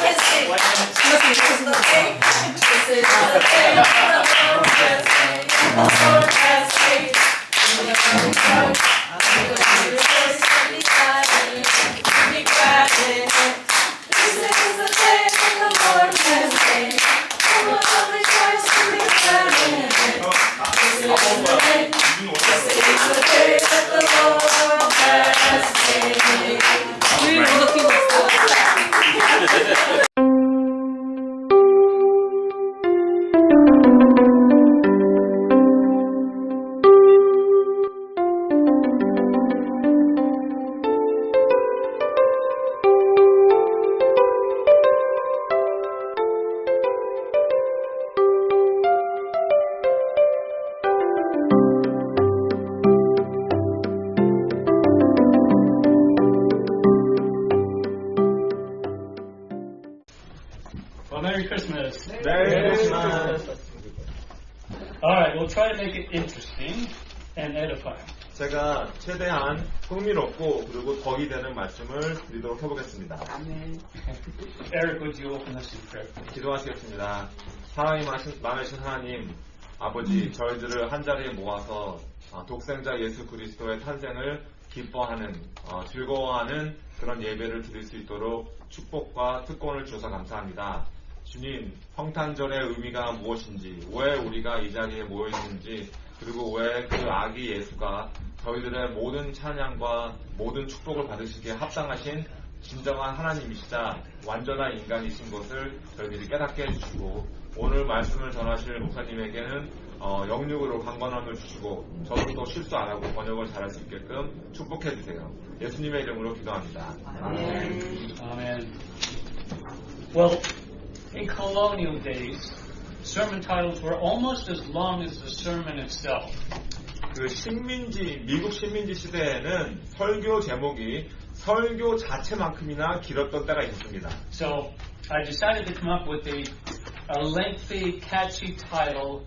can't sing. This is the day. This is the day the Lord has made. The Lord has made. We will rejoice. We will rejoice and be glad in it. Be glad in it. This is the day that the Lord has made. We will rejoice and be glad in it. This is the day. This is the day that the Lord has made. We will look at Well, Merry Christmas. Merry Christmas. All right, we'll try to make it interesting and edifying. 제가 최대한 흥미롭고 그리고 덕이 되는 말씀을 드리도록 해보겠습니다. Eric, would you open us in prayer? 기도하시겠습니다. 사랑이 많으신 하나님, 아버지, 저희들을 한자리에 모아서 독생자 예수 그리스도의 탄생을 기뻐하는, 즐거워하는 그런 예배를 드릴 수 있도록 축복과 특권을 주셔서 감사합니다. 주님, 성탄절의 의미가 무엇인지, 왜 우리가 이 자리에 모여 있는지, 그리고 왜 그 아기 예수가 저희들의 모든 찬양과 모든 축복을 받으시기에 합당하신 진정한 하나님이시자 완전한 인간이신 것을 저희들이 깨닫게 해주시고, 오늘 말씀을 전하실 목사님에게는 영육으로 강건함을 주시고, 저도 또 실수 안 하고 번역을 잘할 수 있게끔 축복해 주세요. 예수님의 이름으로 기도합니다. Amen. Amen. Well, in colonial days, sermon titles were almost as long as the sermon itself. 그 미국 식민지 시대에는 설교 제목이 설교 자체만큼이나 길었던 때가 있었습니다. So I decided to come up with a lengthy, catchy title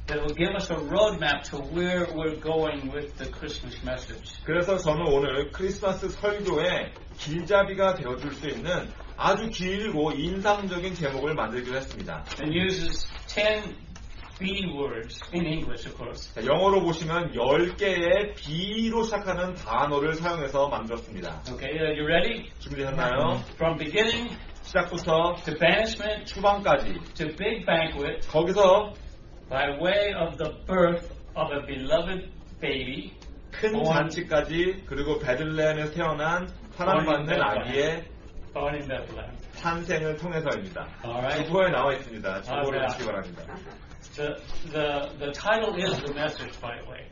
that will give us a roadmap to where we're going with the Christmas message. 그래서 저는 오늘 크리스마스 설교에 길잡이가 되어줄 수 있는 아주 길고 인상적인 제목을 만들기로 했습니다. And uses 10 B words in English, of course. 자, 영어로 보시면 10개의 B로 시작하는 단어를 사용해서 만들었습니다. Okay, you ready? 준비되셨나요? From beginning 시작부터 to banishment 추방까지 to big banquet 거기서 by way of the birth of a beloved baby 큰 잔치까지 그리고 베들레헴에서 태어난 사랑받는 아기의 born in Bethlehem. 탄생을 통해서입니다. Alright. 주보에 나와 있습니다. 주보를 보시기 바랍니다. The title is the message, by the way.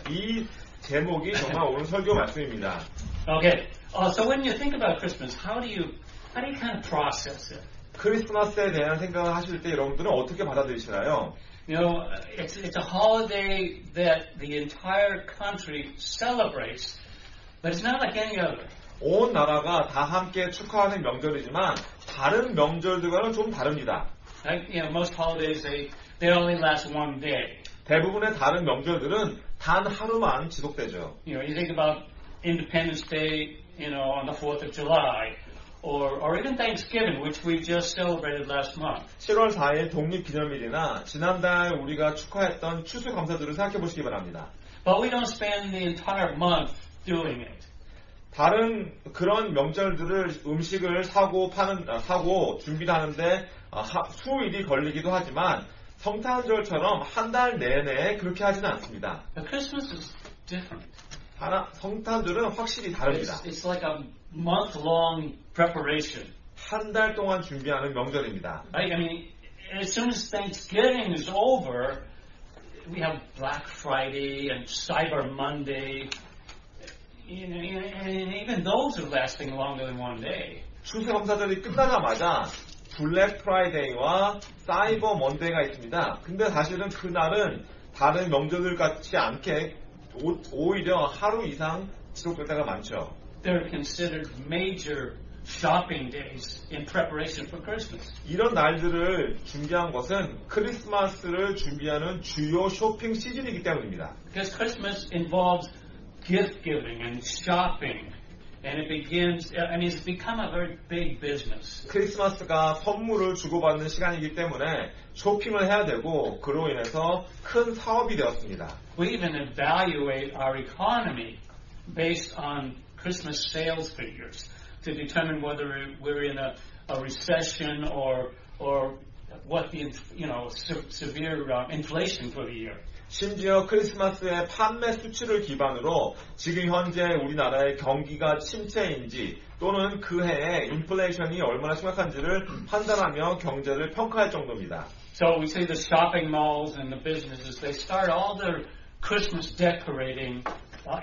이 제목이 정말 오늘 설교 말씀입니다. Okay. So when you think about Christmas, how do you kind of process it? 크리스마스에 대한 생각을 하실 때 여러분들은 어떻게 받아들이시나요? You know, it's a holiday that the entire country celebrates, but it's not like any other. 온 나라가 다 함께 축하하는 명절이지만 다른 명절들과는 좀 다릅니다. Like, you know, most holidays they only last one day. 대부분의 다른 명절들은 단 하루만 지속되죠. You know, you think about Independence Day, you know, on the 4th of July, or even Thanksgiving, which we just celebrated last month. 7월 4일 독립기념일이나 지난달 우리가 축하했던 추수감사절을 생각해 보시기 바랍니다. But we don't spend the entire month doing it. 다른 그런 명절들을 음식을 사고 준비를 하는데 수일이 걸리기도 하지만 성탄절처럼 한 달 내내 그렇게 하지는 않습니다. But Christmas is different. 성탄절은 확실히 다릅니다. It's like a month-long preparation. 한 달 동안 준비하는 명절입니다. I mean, as soon as Thanksgiving is over, we have Black Friday and Cyber Monday. And even those are lasting longer than one day. 추수감사절이 끝나자마자 블랙 프라이데이와 사이버 먼데이가 있습니다. 근데 사실은 그날은 다른 명절들 같지 않게 오히려 하루 이상 지속될 때가 많죠. They're considered major shopping days in preparation for Christmas. 이런 날들을 준비한 것은 크리스마스를 준비하는 주요 쇼핑 시즌이기 때문입니다. Because Christmas involves gift giving and shopping And it begins, I mean, it's become a very big business. 크리스마스가 선물을 주고받는 시간이기 때문에 쇼핑을 해야 되고 그로 인해서 큰 사업이 되었습니다. We even evaluate our economy based on Christmas sales figures to determine whether we're in a recession or what the severe inflation for the year. 심지어 크리스마스의 판매 수치를 기반으로 지금 현재 우리나라의 경기가 침체인지 또는 그 해에 인플레이션이 얼마나 심각한지를 판단하며 경제를 평가할 정도입니다. So we see the shopping malls and the businesses, they start all their Christmas decorating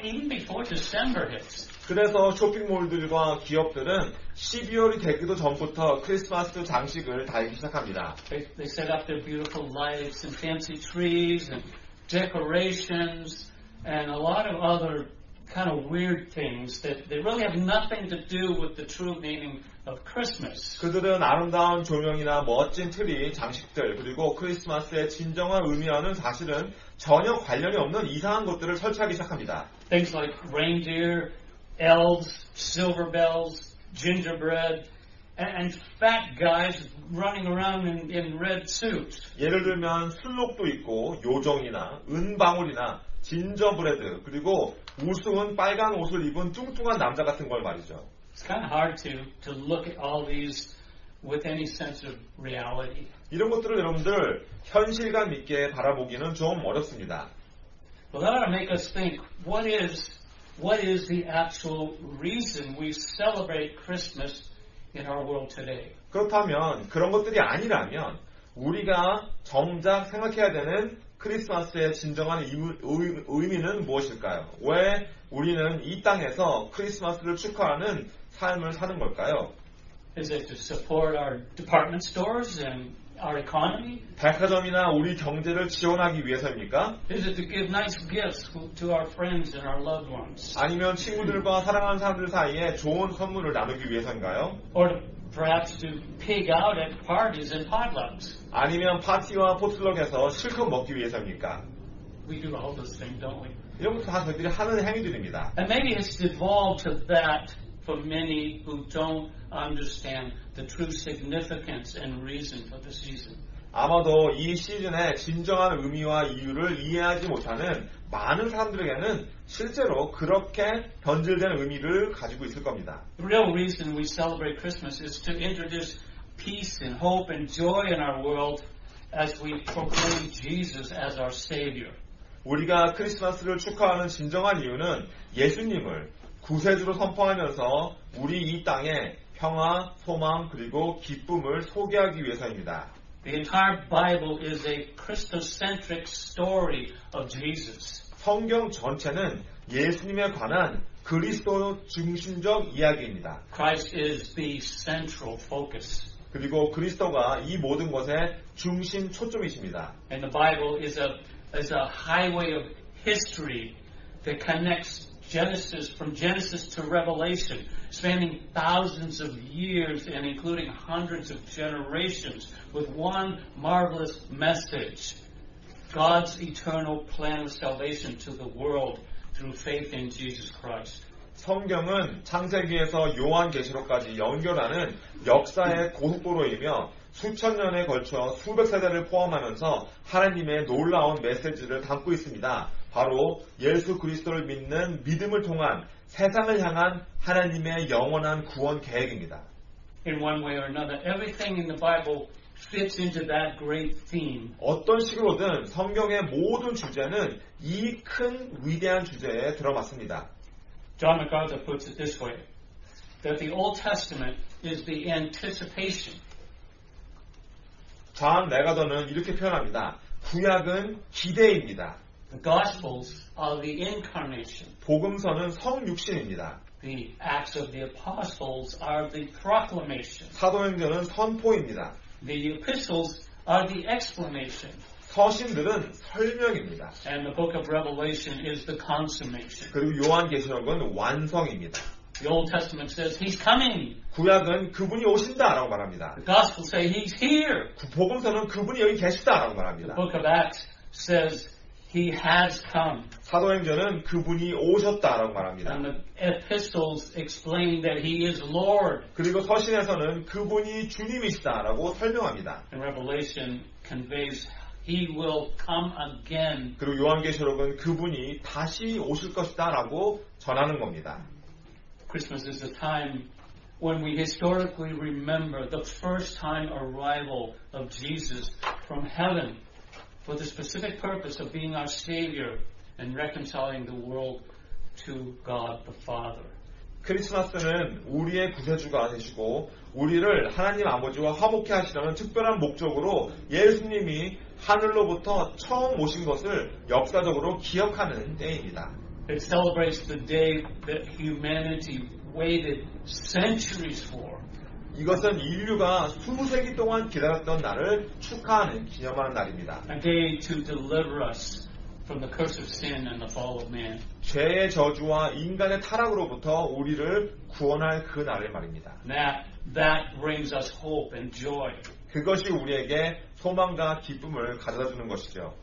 even before December hits. 그래서 쇼핑몰들과 기업들은 12월이 되기도 전부터 크리스마스 장식을 달기 시작합니다. They set up their beautiful lights and fancy trees and decorations and a lot of other kind of weird things that they really have nothing to do with the true meaning of Christmas. 그들은 아름다운 조명이나 멋진 트리, 장식들 그리고 크리스마스의 진정한 의미와는 사실은 전혀 관련이 없는 이상한 것들을 설치하기 시작합니다. Things like reindeer, elves, silver bells, gingerbread, and fat guys running around in red suits. 예를 들면 술록도 있고 요정이나 은방울이나 진저브레드 그리고 우승은 빨간 옷을 입은 뚱뚱한 남자 같은 걸 말이죠. It's kind of hard to look at all these with any sense of reality. 이런 것들을 여러분들 현실감 있게 바라보기는 좀 어렵습니다. Well, that ought to make us think, what is the actual reason we celebrate Christmas in our world today? 그렇다면 그런 것들이 아니라면 우리가 정작 생각해야 되는 크리스마스의 진정한 의미는 무엇일까요? 왜 우리는 이 땅에서 크리스마스를 축하하는 삶을 사는 걸까요? Is it to support our department stores and our economy? 백화점이나 우리 경제를 지원하기 위해서입니까? Is it to give nice gifts to our friends and our loved ones? 아니면 친구들과 사랑하는 사람들 사이에 좋은 선물을 나누기 위해서인가요? Or perhaps to pig out at parties and potlucks? 아니면 파티와 포틀럭에서 실컷 먹기 위해서입니까? We do all those things, don't we? 이런 것도 다 저희들이 하는 행위들입니다. And maybe it's devolved to that for many who don't understand the true significance and reason for the season. 아마도 이 시즌의 진정한 의미와 이유를 이해하지 못하는 많은 사람들에게는 실제로 그렇게 변질된 의미를 가지고 있을 겁니다. The real reason we celebrate Christmas is to introduce peace and hope and joy in our world as we proclaim Jesus as our Savior. 우리가 크리스마스를 축하하는 진정한 이유는 예수님을 구세주로 선포하면서 우리 이 땅에 평화, 소망 그리고 기쁨을 소개하기 위해서입니다. The entire Bible is a Christocentric story of Jesus. 성경 전체는 예수님에 관한 그리스도 중심적 이야기입니다. Christ is the central focus. 그리고 그리스도가 이 모든 것의 중심 초점이십니다. And the Bible is a highway of history that connects from Genesis to Revelation, spanning thousands of years and including hundreds of generations with one marvelous message. God's eternal plan of salvation to the world through faith in Jesus Christ. 성경은 창세기에서 요한계시록까지 연결하는 역사의 고속도로이며 수천 년에 걸쳐 수백 세대를 포함하면서 하나님의 놀라운 메시지를 담고 있습니다. 바로 예수 그리스도를 믿는 믿음을 통한 세상을 향한 하나님의 영원한 구원 계획입니다. In one way or another, everything in the Bible fits into that great theme. 어떤 식으로든 성경의 모든 주제는 이 큰 위대한 주제에 들어맞습니다. John MacArthur puts it this way, that the Old Testament is the anticipation. 존 맥아더는 이렇게 표현합니다. 구약은 기대입니다. The Gospels are the incarnation. 복음서는 성육신입니다. The Acts of the Apostles are the proclamation. 사도행전은 선포입니다. The epistles are the explanation. 서신들은 설명입니다. And the book of Revelation is the consummation. 그리고 요한계시록은 완성입니다. The Old Testament says He's coming. 구약은 그분이 오신다라고 말합니다. The Gospels say He's here. 복음서는 그분이 여기 계시다라고 The 말합니다. book of Acts says He has come. 사도행전은 그분이 오셨다라고 말합니다. And the epistles explain that He is Lord. 그리고 서신에서는 그분이 주님이시다라고 설명합니다. And Revelation conveys He will come again. 그리고 요한계시록은 그분이 다시 오실 것이다라고 전하는 겁니다. Christmas is a time when we historically remember the first time arrival of Jesus from heaven for the specific purpose of being our Savior and reconciling the world to God the Father. 크리스마스는 우리의 구세주가 되시고 우리를 하나님 아버지와 화목케 하시려는 특별한 목적으로 예수님이 하늘로부터 처음 오신 것을 역사적으로 기억하는 때입니다. It celebrates the day that humanity waited centuries for. 이것은 인류가 수세기 동안 기다렸던 날을 축하하는 기념하는 날입니다. A day to deliver us from the curse of sin and the fall of man. 죄의 저주와 인간의 타락으로부터 우리를 구원할 그 날을 말입니다. That brings us hope and joy. 그것이 우리에게 소망과 기쁨을 가져다주는 것이죠.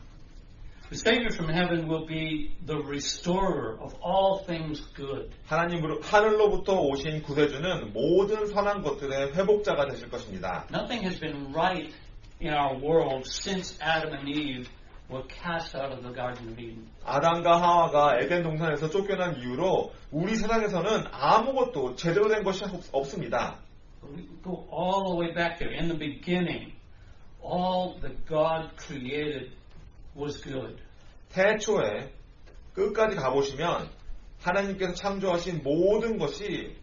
The Savior from heaven will be the restorer of all things good. 하늘로부터 오신 구세주는 모든 선한 것들의 회복자가 되실 것입니다. Nothing has been right in our world since Adam and Eve were cast out of the Garden of Eden. 아담과 하와가 에덴 동산에서 쫓겨난 이후로 우리 세상에서는 아무것도 제대로 된 것이 없습니다. We go all the way back there. In the beginning, all that God created was good. 태초에 끝까지 가보시면 하나님께서 창조하신 모든 것이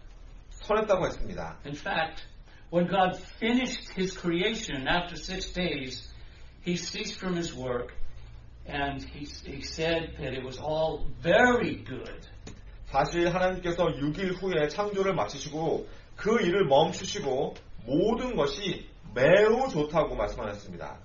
선했다고 했습니다. In fact, when God finished His creation after 6 days, He ceased from His work and He said that it was all very good. 사실 하나님께서 6일 후에 창조를 마치시고 그 일을 멈추시고 모든 것이 매우 좋다고 말씀하셨습니다.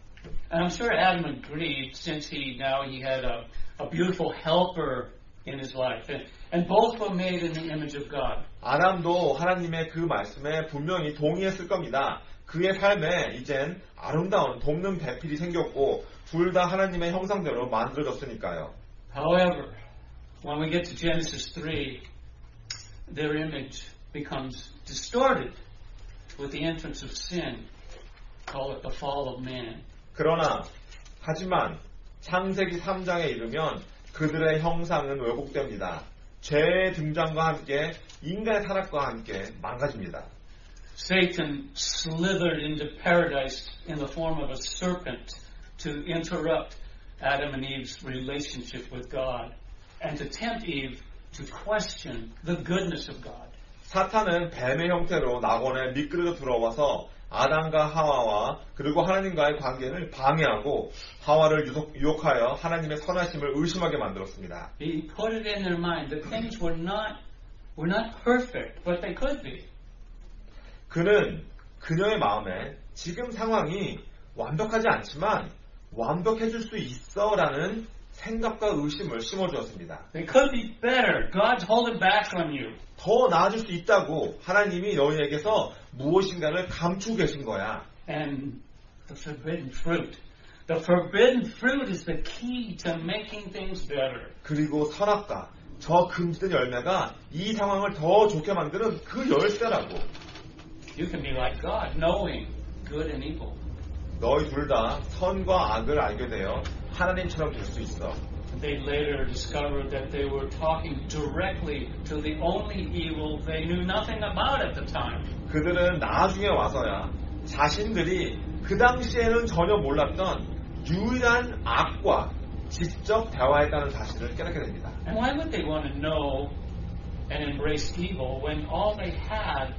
And I'm sure Adam agreed since he had a beautiful helper in his life. And both were made in the image of God. 아담도 하나님의 그 말씀에 분명히 동의했을 겁니다. 그의 삶에 이젠 아름다운 돕는 배필이 생겼고 둘 다 하나님의 형상대로 만들어졌으니까요. However, when we get to Genesis 3, their image becomes distorted with the entrance of sin. Call it the fall of man. 하지만 창세기 3장에 이르면 그들의 형상은 왜곡됩니다. 죄의 등장과 함께 인간의 타락과 함께 망가집니다. Satan slithered into paradise in the form of a serpent to interrupt Adam and Eve's relationship with God and to tempt Eve to question the goodness of God. 사탄은 뱀의 형태로 낙원에 미끄러져 들어와서 아담과 하와와 그리고 하나님과의 관계를 방해하고 하와를 유혹하여 하나님의 선하심을 의심하게 만들었습니다. He put it in their mind that things were not perfect, but they could be. 그는 그녀의 마음에 지금 상황이 완벽하지 않지만 완벽해질 수 있어라는 생각과 의심을 심어주었습니다. They could be better. God's holding back on you. 더 나아질 수 있다고 하나님이 너희에게서 무엇인가를 감추고 계신 거야. And the forbidden fruit. The forbidden fruit is the key to making things better. 그리고 선악과 저 금지된 열매가 이 상황을 더 좋게 만드는 그 열쇠라고. You can be like God, knowing good and evil. 너희 둘 다 선과 악을 알게 되어 하나님처럼 될 수 있어. They later discovered that they were talking directly to the only evil they knew nothing about at the time. 그들은 나중에 와서야 자신들이 그 당시에는 전혀 몰랐던 유일한 악과 직접 대화했다는 사실을 깨닫게 됩니다. And why would they want to know and embrace evil when all they had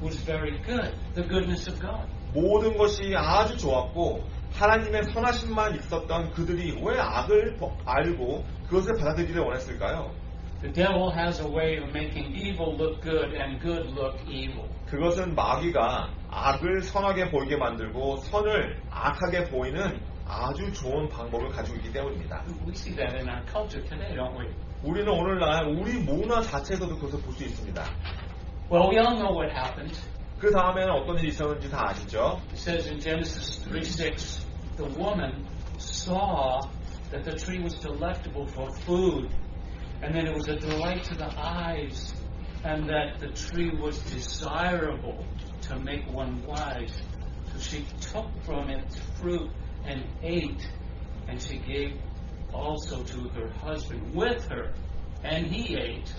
was very good, the goodness of God? 모든 것이 아주 좋았고 하나님의 선하심만 있었던 그들이 왜 악을 알고 그것을 받아들이려 원했을까요? The devil has a way of making evil look good and good look evil. 그것은 마귀가 악을 선하게 보이게 만들고 선을 악하게 보이는 아주 좋은 방법을 가지고 있기 때문입니다. We see that in our culture today, don't we? 우리는 오늘날 우리 문화 자체에서도 그것을 볼 수 있습니다. Well, we all know what happened. 그 다음에는 어떤 일이 있었는지 다 아시죠? It says in Genesis 3:6, the woman saw that the tree was delectable for food, and that it was a delight to the eyes, and that the tree was desirable to make one wise. So she took from its fruit and ate, and she gave also to her husband with her, and he ate.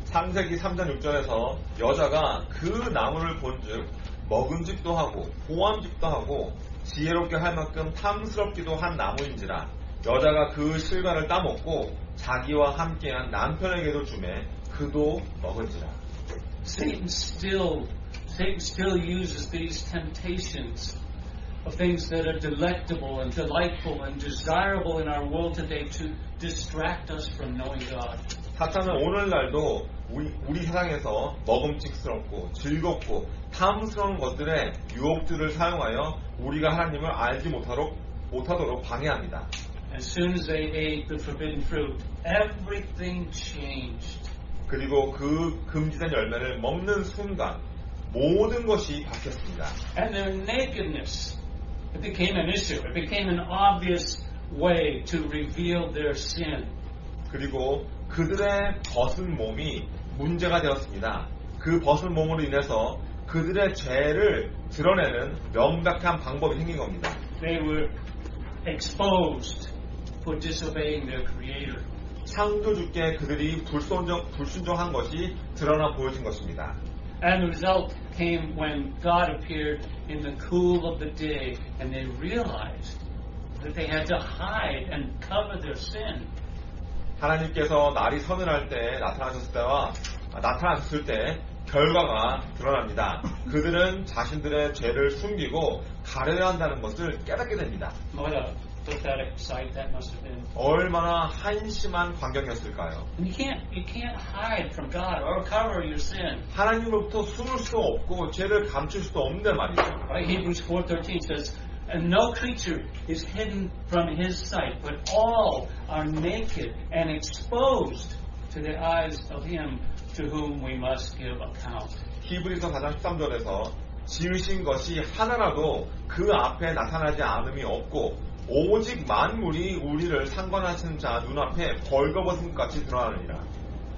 창세기 3장 6절에서 여자가 그 나무를 본즉 먹음직도 하고 보암직도 하고 지혜롭게 할 만큼 탐스럽기도 한 나무인지라 여자가 그 실과를 따먹고 자기와 함께한 남편에게도 주매 그도 먹은지라. Satan still uses these temptations of things that are delectable and delightful and desirable in our world today to distract us from knowing God. 사탄은 오늘날도 우리 세상에서 먹음직스럽고 즐겁고 탐스러운 것들의 유혹들을 사용하여 우리가 하나님을 알지 못하도록 방해합니다. As soon as they ate the forbidden fruit, everything changed. 그리고 그 금지된 열매를 먹는 순간 모든 것이 바뀌었습니다. And their nakedness, it became an issue. It became an obvious way to reveal their sin. 그리고 그들의 벗은 몸이 문제가 되었습니다. 그 벗은 몸으로 인해서 그들의 죄를 드러내는 명백한 방법이 생긴 겁니다. They were exposed for disobeying their Creator. 창조주께 그들이 불순종한 것이 드러나 보여진 것입니다. And the result came when God appeared in the cool of the day, and they realized that they had to hide and cover their sin. 하나님께서 날이 서늘할 때 나타나셨을 때 결과가 드러납니다. 그들은 자신들의 죄를 숨기고 가려야 한다는 것을 깨닫게 됩니다. What a pathetic sight that must have been. 얼마나 한심한 광경이었을까요? And you can't hide from God or cover your sin. 하나님으로부터 숨을 수도 없고 죄를 감출 수도 없는데 말이죠. Right? Hebrews 4:13 says, "And no creature is hidden from His sight, but all are naked and exposed to the eyes of Him to whom we must give account." 히브리서 4장 13절에서 지으신 것이 하나라도 그 앞에 나타나지 않음이 없고 오직 만물이 우리를 상관하시는 자 눈앞에 벌거벗은 것 같이 드러나느니라.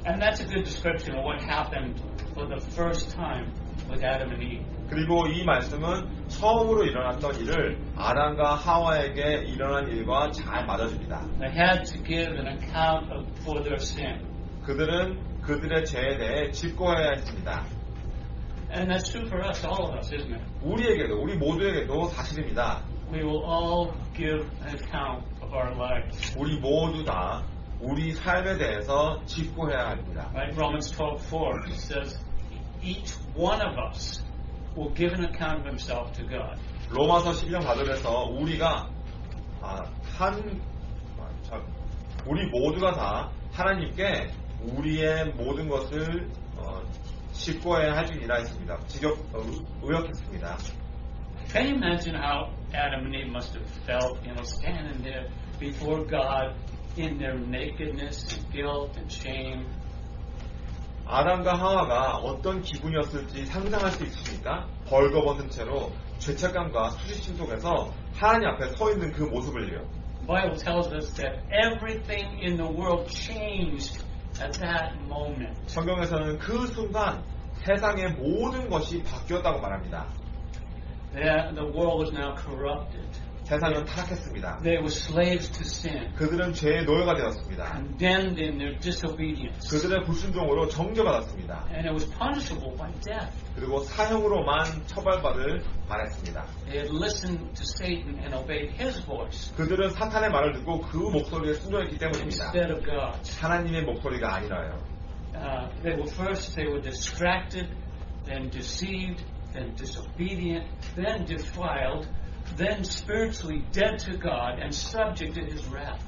And that's a good description of what happened for the first time with Adam and Eve. 그리고 이 말씀은 처음으로 일어났던 일을 아담과 하와에게 일어난 일과 잘 맞아줍니다. They had to give an account for their sin. 그들은 그들의 죄에 대해 짚고해야 했습니다. And that's true for us, all of us, isn't it? 우리 모두에게도 사실입니다. We will all give an account of our lives. 우리 모두 다 우리 삶에 대해서 짚고해야 합니다. Right? Romans 12:4 says, each one of us will give an account of himself to God. 로마서 12장 4절에서 우리 모두가 다 하나님께 우리의 모든 것을 짚고해야 할지니라 했습니다. 의역했습니다. Can you imagine how Adam and Eve must have felt, standing there before God in their nakedness and guilt and shame? 아담과 하와가 어떤 기분이었을지 상상할 수 있으십니까? 벌거벗은 채로 죄책감과 수치심 속에서 하나님 앞에 서 있는 그 모습을요. The Bible tells us that everything in the world changed at that moment. 성경에서는 그 순간 세상의 모든 것이 바뀌었다고 말합니다. The world was now corrupted. 세상은 타락했습니다. They were slaves to sin. 그들은 죄의 노예가 되었습니다. Condemned in their disobedience. 그들의 불순종으로 정죄받았습니다. And it was punishable by death. 그리고 사형으로만 처벌받을 만했습니다. They had listened to Satan and obeyed his voice 그들은 사탄의 말을 듣고 그 목소리에 순종했기 때문입니다. instead of God's. 하나님의 목소리가 아니라요. They were distracted, then deceived, then disobedient, then defiled, then spiritually dead to God and subject to His wrath.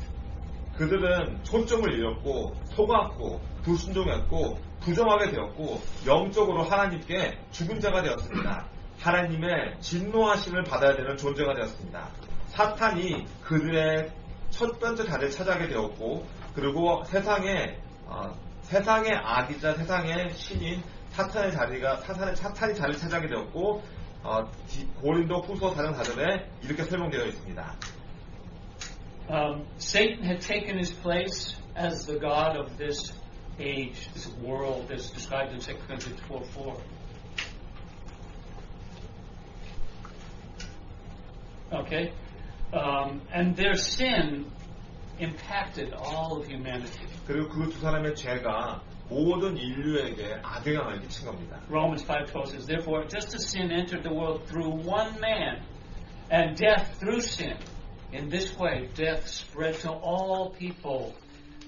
그들은 초점을 잃었고 속았고 불순종했고 부정하게 되었고 영적으로 하나님께 죽은 자가 되었습니다. 하나님의 진노하심을 받아야 되는 존재가 되었습니다. 사탄이 그들의 첫 번째 자리를 차지하게 되었고 그리고 세상의 악이자 세상의 신인 사탄이 자리를 차지하게 되었고 고린도 후서 4장 4절에 이렇게 설명되어 있습니다. Satan had taken his place as the god of this age, this world, as described in 2 Corinthians 4:4. Okay? And their sin impacted all of humanity. 그리고 그 두 사람의 죄가 모든 인류에게 악영향을 끼친 겁니다. Romans 5:12 says, Therefore, just as sin entered the world through one man, and death through sin, in this way death spread to all people,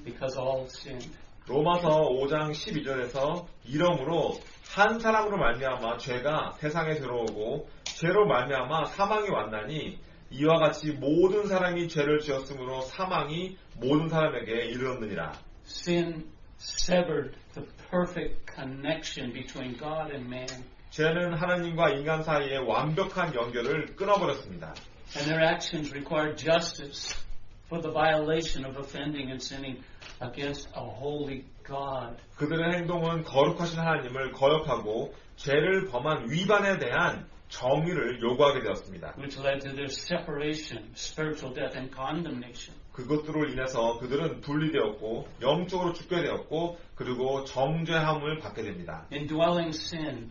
because all sinned. 로마서 5장 12절에서 이러므로 한 사람으로 말미암아 죄가 세상에 들어오고 죄로 말미암아 사망이 왔나니 이와 같이 모든 사람이 죄를 지었으므로 사망이 모든 사람에게 이르렀느니라. Sin severed the perfect connection between God and man. 죄는 하나님과 인간 사이의 완벽한 연결을 끊어버렸습니다. And their actions required justice for the violation of offending and sinning against a holy God. 그들의 행동은 거룩하신 하나님을 거역하고 죄를 범한 위반에 대한 정의를 요구하게 되었습니다. Which led to their separation, spiritual death, and condemnation. 그것들로 인해서 그들은 분리되었고 영적으로 죽게 되었고 그리고 정죄함을 받게 됩니다. Indwelling sin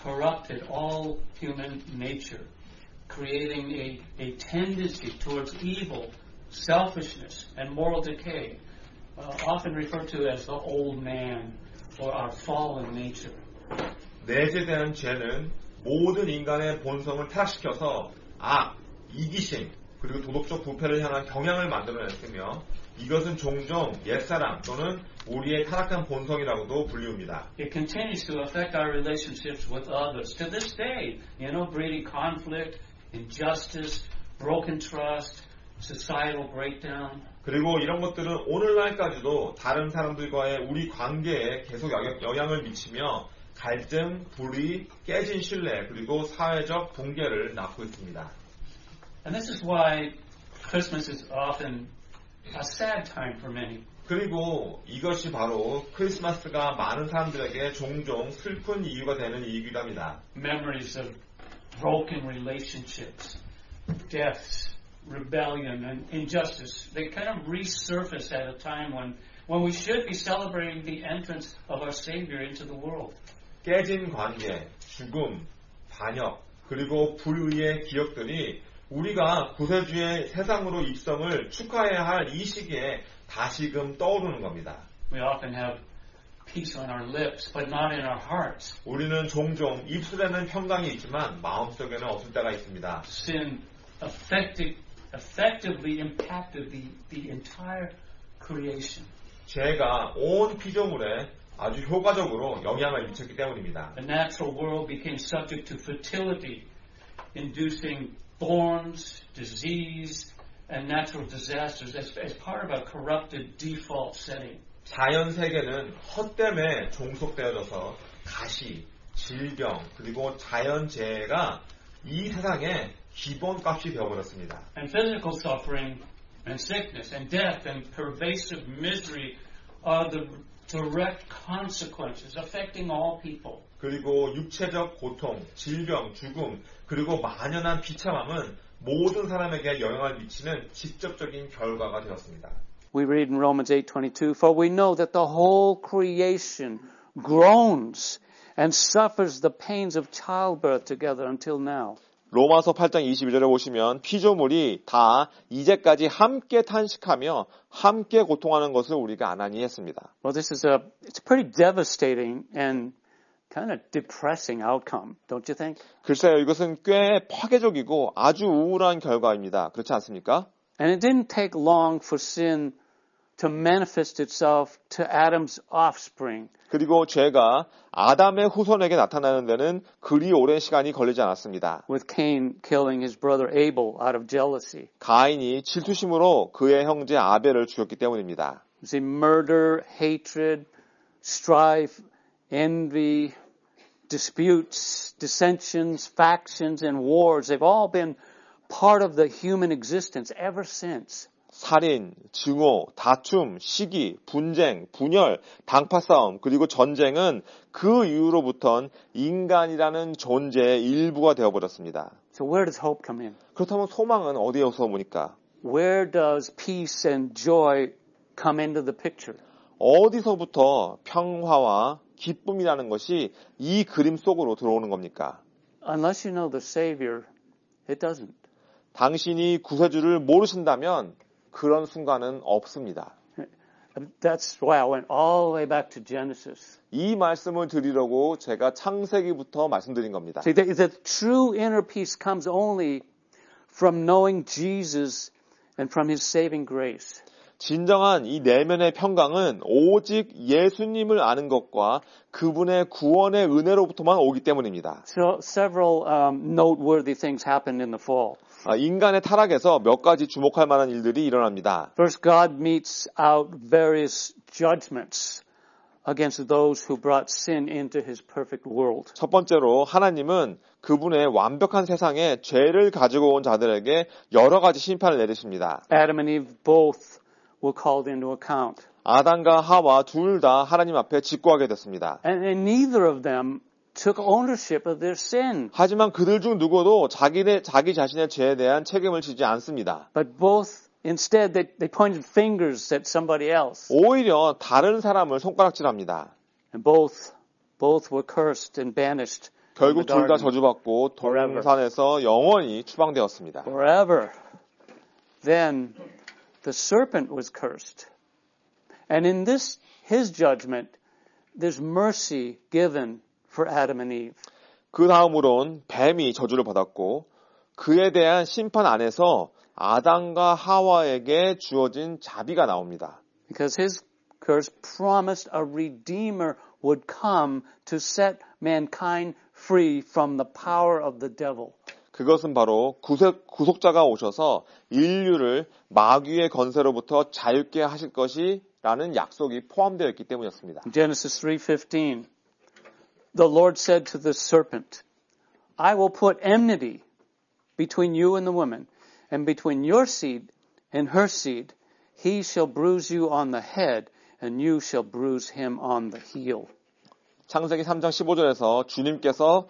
corrupted all human nature, creating a tendency towards evil, selfishness, and moral decay, often referred to as the old man or our fallen nature. 내재된 죄는 모든 인간의 본성을 타락시켜서 악, 이기심, 그리고 도덕적 부패를 향한 경향을 만들어냈으며 이것은 종종 옛사람 또는 우리의 타락한 본성이라고도 불리웁니다. It continues to affect our relationships with others to this day, breeding conflict, injustice, broken trust, societal breakdown. 그리고 이런 것들은 오늘날까지도 다른 사람들과의 우리 관계에 계속 영향을 미치며 갈등, 불의, 깨진 신뢰, 그리고 사회적 붕괴를 낳고 있습니다. And this is why Christmas is often a sad time for many. 그리고 이것이 바로 크리스마스가 많은 사람들에게 종종 슬픈 이유가 되는 이유이기도 합니다. Memories of broken relationships, deaths, rebellion, and injustice, they kind of resurface at a time when we should be celebrating the entrance of our Savior into the world. 깨진 관계, 죽음, 반역, 그리고 불의의 기억들이 우리가 구세주의 세상으로 입성을 축하해야 할 이 시기에 다시금 떠오르는 겁니다. We often have peace on our lips, but not in our hearts. 우리는 종종 입술에는 평강이 있지만 마음속에는 없을 때가 있습니다. Sin effectively impacted the entire creation. 죄가 온 피조물에 아주 효과적으로 영향을 미쳤기 때문입니다. The natural world became subject to fertility, inducing thorns, disease, and natural disasters as part of a corrupted default setting. 자연 세계는 헛됨에 종속되어져서 가시, 질병, 그리고 자연재해가 이 세상의 기본값이 되어버렸습니다. And physical suffering and sickness and death and pervasive misery are the direct consequences affecting all people. 그리고 육체적 고통, 질병, 죽음, 그리고 만연한 비참함은 모든 사람에게 영향을 미치는 직접적인 결과가 되었습니다. We read in Romans 8:22, For we know that the whole creation groans and suffers the pains of childbirth together until now. 로마서 8장 22절에 보시면 피조물이 다 이제까지 함께 탄식하며 함께 고통하는 것을 우리가 아나니 했습니다. Well, it's a pretty devastating and kind of depressing outcome, don't you think? 글쎄요, 이것은 꽤 파괴적이고 아주 우울한 결과입니다. 그렇지 않습니까? And it didn't take long for sin to manifest itself to Adam's offspring. 그리고 죄가 아담의 후손에게 나타나는 데는 그리 오랜 시간이 걸리지 않았습니다. With Cain killing his brother Abel out of jealousy. 가인이 질투심으로 그의 형제 아벨을 죽였기 때문입니다. You see, murder, hatred, strife, envy, disputes, dissensions, factions, and wars, they've all been part of the human existence ever since. 살인, 증오, 다툼, 시기, 분쟁, 분열, 당파 싸움, 그리고 전쟁은 그 이후로부턴 인간이라는 존재의 일부가 되어버렸습니다. So where does hope come in? 그렇다면 소망은 어디에서 옵니까? where does peace and joy come into the picture? 어디서부터 평화와 기쁨이라는 것이 이 그림 속으로 들어오는 겁니까? Unless you know the Savior, it doesn't. 당신이 구세주를 모르신다면 그런 순간은 없습니다. That's why I went all the way back to Genesis. 이 말씀을 드리려고 제가 창세기부터 말씀드린 겁니다. See, the true inner peace comes only from knowing Jesus and from His saving grace. 진정한 이 내면의 평강은 오직 예수님을 아는 것과 그분의 구원의 은혜로부터만 오기 때문입니다. So several noteworthy things happened in the fall. 인간의 타락에서 몇 가지 주목할 만한 일들이 일어납니다. First, God metes out various judgments against those who brought sin into His perfect world. 첫 번째로 하나님은 그분의 완벽한 세상에 죄를 가지고 온 자들에게 여러 가지 심판을 내리십니다. Adam and Eve both were called into account. 아담과 하와 둘 다 하나님 앞에 직고하게 됐습니다. And neither of them took ownership of their sin. 하지만 그들 중 누구도 자기 자신의 죄에 대한 책임을 지지 않습니다. But both, instead, they pointed fingers at somebody else. 오히려 다른 사람을 손가락질합니다. And both were cursed and banished 결국 둘 다 garden. 저주받고 동산에서 영원히 추방되었습니다. forever. Then the serpent was cursed. And in his judgment, there's mercy given for Adam and Eve. 그 다음으론 뱀이 저주를 받았고 그에 대한 심판 안에서 아담과 하와에게 주어진 자비가 나옵니다. Because his curse promised a redeemer would come to set mankind free from the power of the devil. 그것은 바로 구속자가 오셔서 인류를 마귀의 건세로부터 자유케 하실 것이라는 약속이 포함되어 있기 때문이었습니다. Genesis 3:15. The Lord said to the serpent, I will put enmity between you and the woman, and between your seed and her seed. He shall bruise you on the head, and you shall bruise him on the heel. 창세기 3장 15절에서 주님께서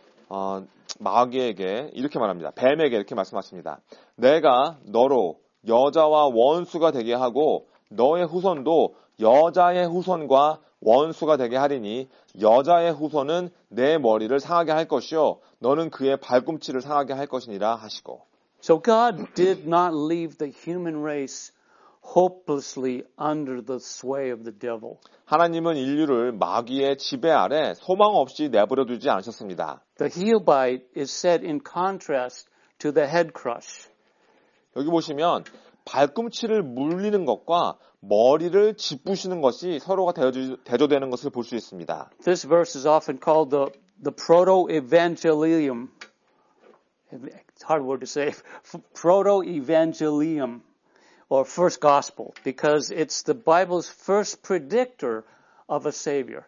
마귀에게 이렇게 말합니다. 뱀에게 이렇게 말씀하십니다. 내가 너로 여자와 원수가 되게 하고 너의 후손도 여자의 후손과 원수가 되게 하리니 여자의 후손은 내 머리를 상하게 할 것이요 너는 그의 발꿈치를 상하게 할 것이니라 하시고. So God did not leave the human race hopelessly under the sway of the devil. 하나님은 인류를 마귀의 지배 아래 소망 없이 내버려 두지 않으셨습니다. The heel bite is set in contrast to the head crush. 여기 보시면 발꿈치를 물리는 것과 머리를 짚부시는 것이 서로가 대조되는 것을 볼 수 있습니다. This verse is often called the proto-evangelium. It's a hard word to say. Proto-evangelium, or first gospel, because it's the Bible's first predictor of a Savior.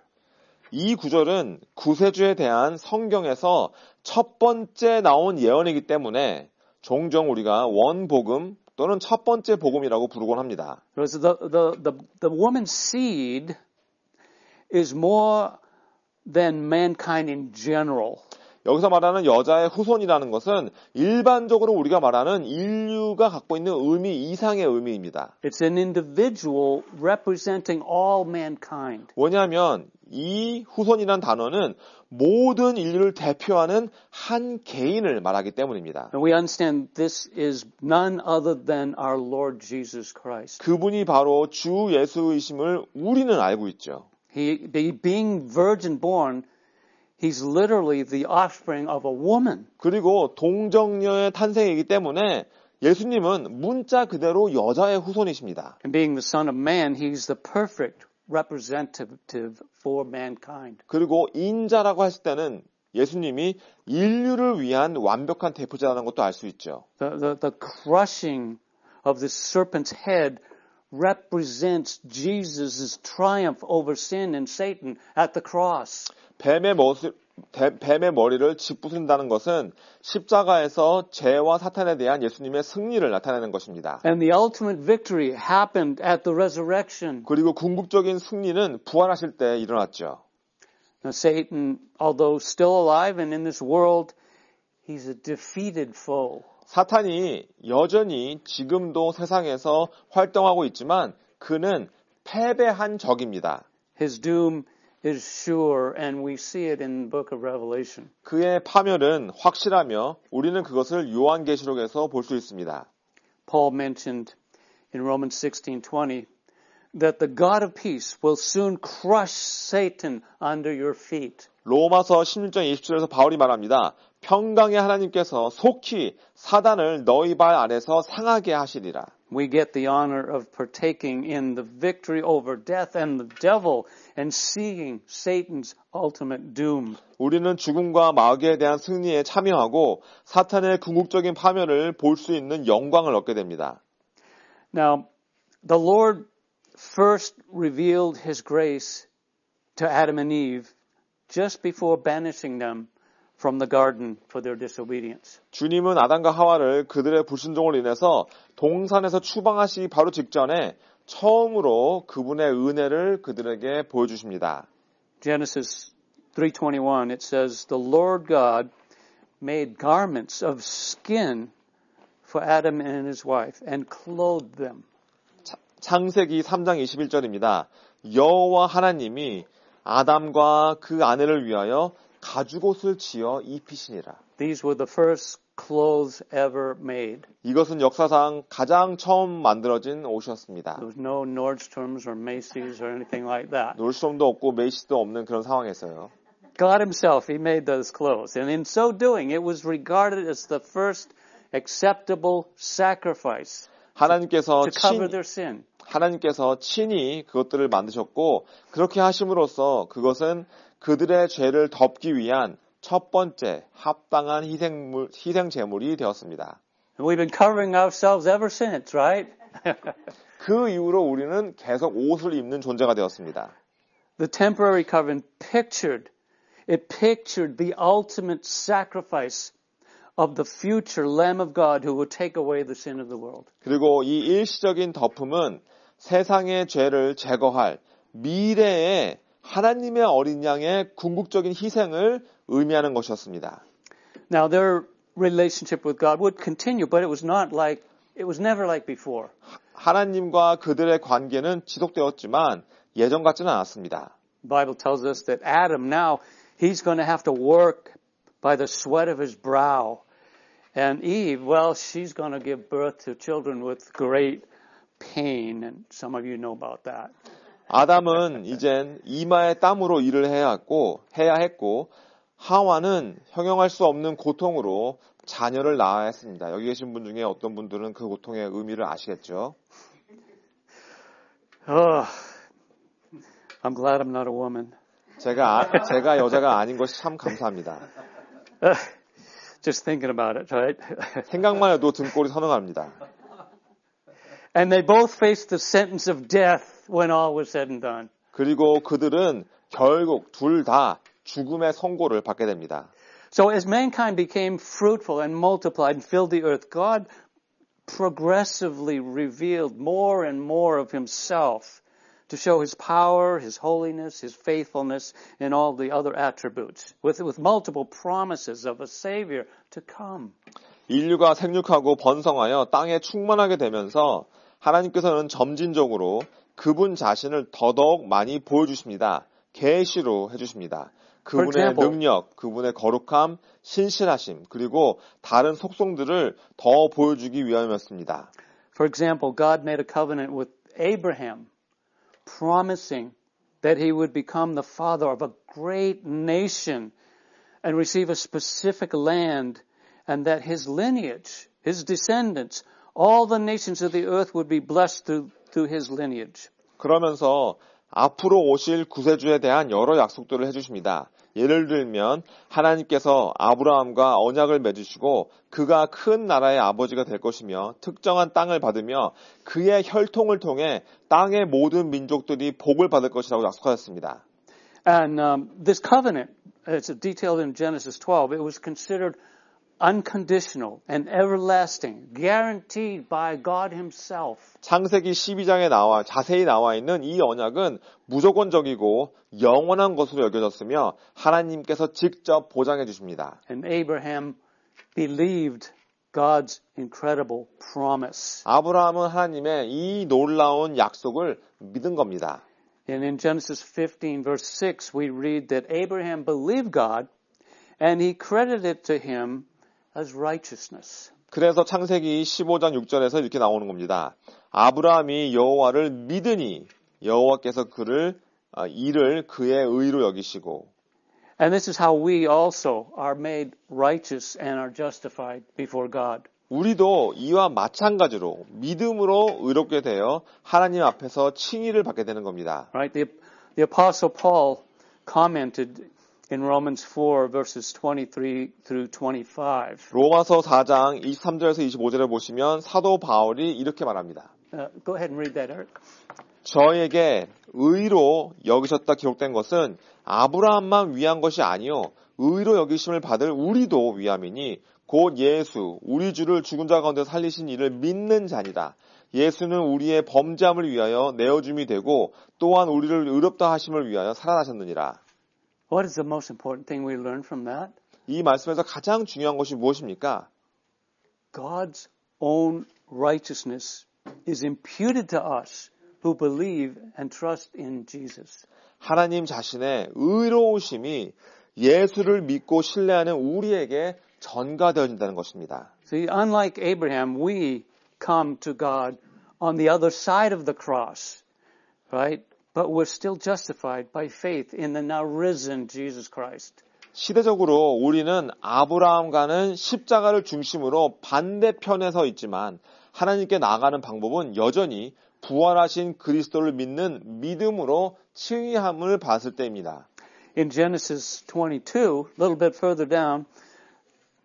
이 구절은 구세주에 대한 성경에서 첫 번째 나온 예언이기 때문에 종종 우리가 원복음 또는 첫 번째 복음이라고 부르곤 합니다. Because the woman's seed is more than mankind in general. 여기서 말하는 여자의 후손이라는 것은 일반적으로 우리가 말하는 인류가 갖고 있는 의미 이상의 의미입니다. It's an individual representing all mankind. 뭐냐면 이 후손이라는 단어는 모든 인류를 대표하는 한 개인을 말하기 때문입니다. And we understand this is none other than our Lord Jesus Christ. 그분이 바로 주 예수이심을 우리는 알고 있죠. He being virgin born, he's literally the offspring of a woman. 그리고 동정녀의 탄생이기 때문에 예수님은 문자 그대로 여자의 후손이십니다. And being the son of man, he's the perfect representative for mankind. 그리고 인자라고 했을 때는 예수님이 인류를 위한 완벽한 대표자라는 것도 알 수 있죠. The crushing of the serpent's head represents Jesus' triumph over sin and Satan at the cross. 뱀의 머리를 짚부순다는 것은 십자가에서 죄와 사탄에 대한 예수님의 승리를 나타내는 것입니다. And the ultimate victory happened at the resurrection. 그리고 궁극적인 승리는 부활하실 때 일어났죠. Now, Satan, although still alive and in this world, He's a defeated foe. 사탄이 여전히 지금도 세상에서 활동하고 있지만 그는 패배한 적입니다. His doom is sure, and we see it in the book of Revelation. 그의 파멸은 확실하며 우리는 그것을 요한계시록에서 볼 수 있습니다. Paul mentioned in Romans 16:20 that the God of peace will soon crush Satan under your feet. 로마서 16장 20절에서 바울이 말합니다. 평강의 하나님께서 속히 사단을 너희 발 아래서 상하게 하시리라. We get the honor of partaking in the victory over death and the devil and seeing Satan's ultimate doom. 우리는 죽음과 마귀에 대한 승리에 참여하고 사탄의 궁극적인 파멸을 볼 수 있는 영광을 얻게 됩니다. Now, the Lord first revealed His grace to Adam and Eve just before banishing them from the garden for their disobedience. 주님은 아담과 하와를 그들의 불순종으로 인해서 동산에서 추방하시기 바로 직전에 처음으로 그분의 은혜를 그들에게 보여주십니다. Genesis 3:21, it says, "The Lord God made garments of skin for Adam and his wife and clothed them." 창세기 3장 21절입니다. 여호와 하나님이 아담과 그 아내를 위하여 가죽옷을 지어 입히시니라. These were the first clothes ever made. 이것은 역사상 가장 처음 만들어진 옷이었습니다. There was no Nordstrom's or Macy's or anything like that. 놀스톰도 없고 메이시도 없는 그런 상황이었어요. God himself, he made those clothes. And in so doing, it was regarded as the first acceptable sacrifice 하나님께서 to cover their sin. 하나님께서 친히 그것들을 만드셨고 그렇게 하심으로써 그것은 그들의 죄를 덮기 위한 첫 번째 합당한 희생 제물이 되었습니다. And we've been covering ourselves ever since, right? 그 이후로 우리는 계속 옷을 입는 존재가 되었습니다. The temporary covenant pictured the ultimate sacrifice of the future Lamb of God who will take away the sin of the world. 그리고 이 일시적인 덮음은 세상의 죄를 제거할 미래의 하나님의 어린 양의 궁극적인 희생을 의미하는 것이었습니다. Now their relationship with God would continue, but it was never like before. 하나님과 그들의 관계는 지속되었지만 예전 같지는 않았습니다. The Bible tells us that Adam now, he's going to have to work by the sweat of his brow. And Eve, well, she's going to give birth to children with great pain. And some of you know about that. 아담은 이젠 이마의 땀으로 일을 해야 했고 하와는 형용할 수 없는 고통으로 자녀를 낳아야 했습니다. 여기 계신 분 중에 어떤 분들은 그 고통의 의미를 아시겠죠? Oh, I'm glad I'm not a woman. 제가 여자가 아닌 것이 참 감사합니다. Just thinking about it, right? 생각만 해도 등골이 서늘합니다. And they both faced the sentence of death when all was said and done. 그리고 그들은 결국 둘 다 죽음의 선고를 받게 됩니다. So as mankind became fruitful and multiplied and filled the earth, God progressively revealed more and more of himself to show his power, his holiness, his faithfulness, and all the other attributes, with multiple promises of a Savior to come. 인류가 생육하고 번성하여 땅에 충만하게 되면서 하나님께서는 점진적으로 그분 자신을 더더욱 많이 보여주십니다. 계시로 해주십니다. 그분의 능력, 그분의 거룩함, 신실하심, 그리고 다른 속성들을 더 보여주기 위함이었습니다. For example, God made a covenant with Abraham, promising that he would become the father of a great nation and receive a specific land, and that his lineage, his descendants, all the nations of the earth would be blessed through his lineage. 그러면서 앞으로 오실 구세주에 대한 여러 약속들을 해주십니다. 예를 들면 하나님께서 아브라함과 언약을 맺으시고 그가 큰 나라의 아버지가 될 것이며 특정한 땅을 받으며 그의 혈통을 통해 땅의 모든 민족들이 복을 받을 것이라고 약속하셨습니다. And this covenant, it's detailed in Genesis 12, it was considered unconditional and everlasting, guaranteed by God himself. 창세기 12장에 자세히 나와 있는 이 언약은 무조건적이고 영원한 것으로 여겨졌으며 하나님께서 직접 보장해 주십니다. And Abraham believed God's incredible promise. 아브라함은 하나님의 이 놀라운 약속을 믿은 겁니다. And in Genesis 15 verse 6 we read that Abraham believed God and he credited it to him as righteousness. 그래서 창세기 15장 6절에서 이렇게 나오는 겁니다. 아브라함이 여호와를 믿으니 여호와께서 이를 그의 의로 여기시고. And this is how we also are made righteous and are justified before God. 우리도 이와 마찬가지로 믿음으로 의롭게 되어 하나님 앞에서 칭의를 받게 되는 겁니다. Right? The apostle Paul commented in Romans 4 verses 23 through 25. 로마서 4장 23절에서 25절에 보시면 사도 바울이 이렇게 말합니다. Go ahead and read that, Eric. 저에게 의로 여기셨다 기록된 것은 아브라함만 위한 것이 아니요 의로 여기심을 받을 우리도 위함이니 곧 예수 우리 주를 죽은 자 가운데 살리신 이를 믿는 자니라. 예수는 우리의 범죄함을 위하여 내어줌이 되고 또한 우리를 의롭다 하심을 위하여 살아나셨느니라. What is the most important thing we learn from that? 이 말씀에서 가장 중요한 것이 무엇입니까? God's own righteousness is imputed to us who believe and trust in Jesus. 하나님 자신의 의로우심이 예수를 믿고 신뢰하는 우리에게 전가되어진다는 것입니다. See, unlike Abraham, we come to God on the other side of the cross, right? But we're still justified by faith in the now risen Jesus Christ. 시대적으로 우리는 아브라함과는 십자가를 중심으로 반대편에 서 있지만 하나님께 나아가는 방법은 여전히 부활하신 그리스도를 믿는 믿음으로 칭의함을 받을 때입니다. In Genesis 22, a little bit further down,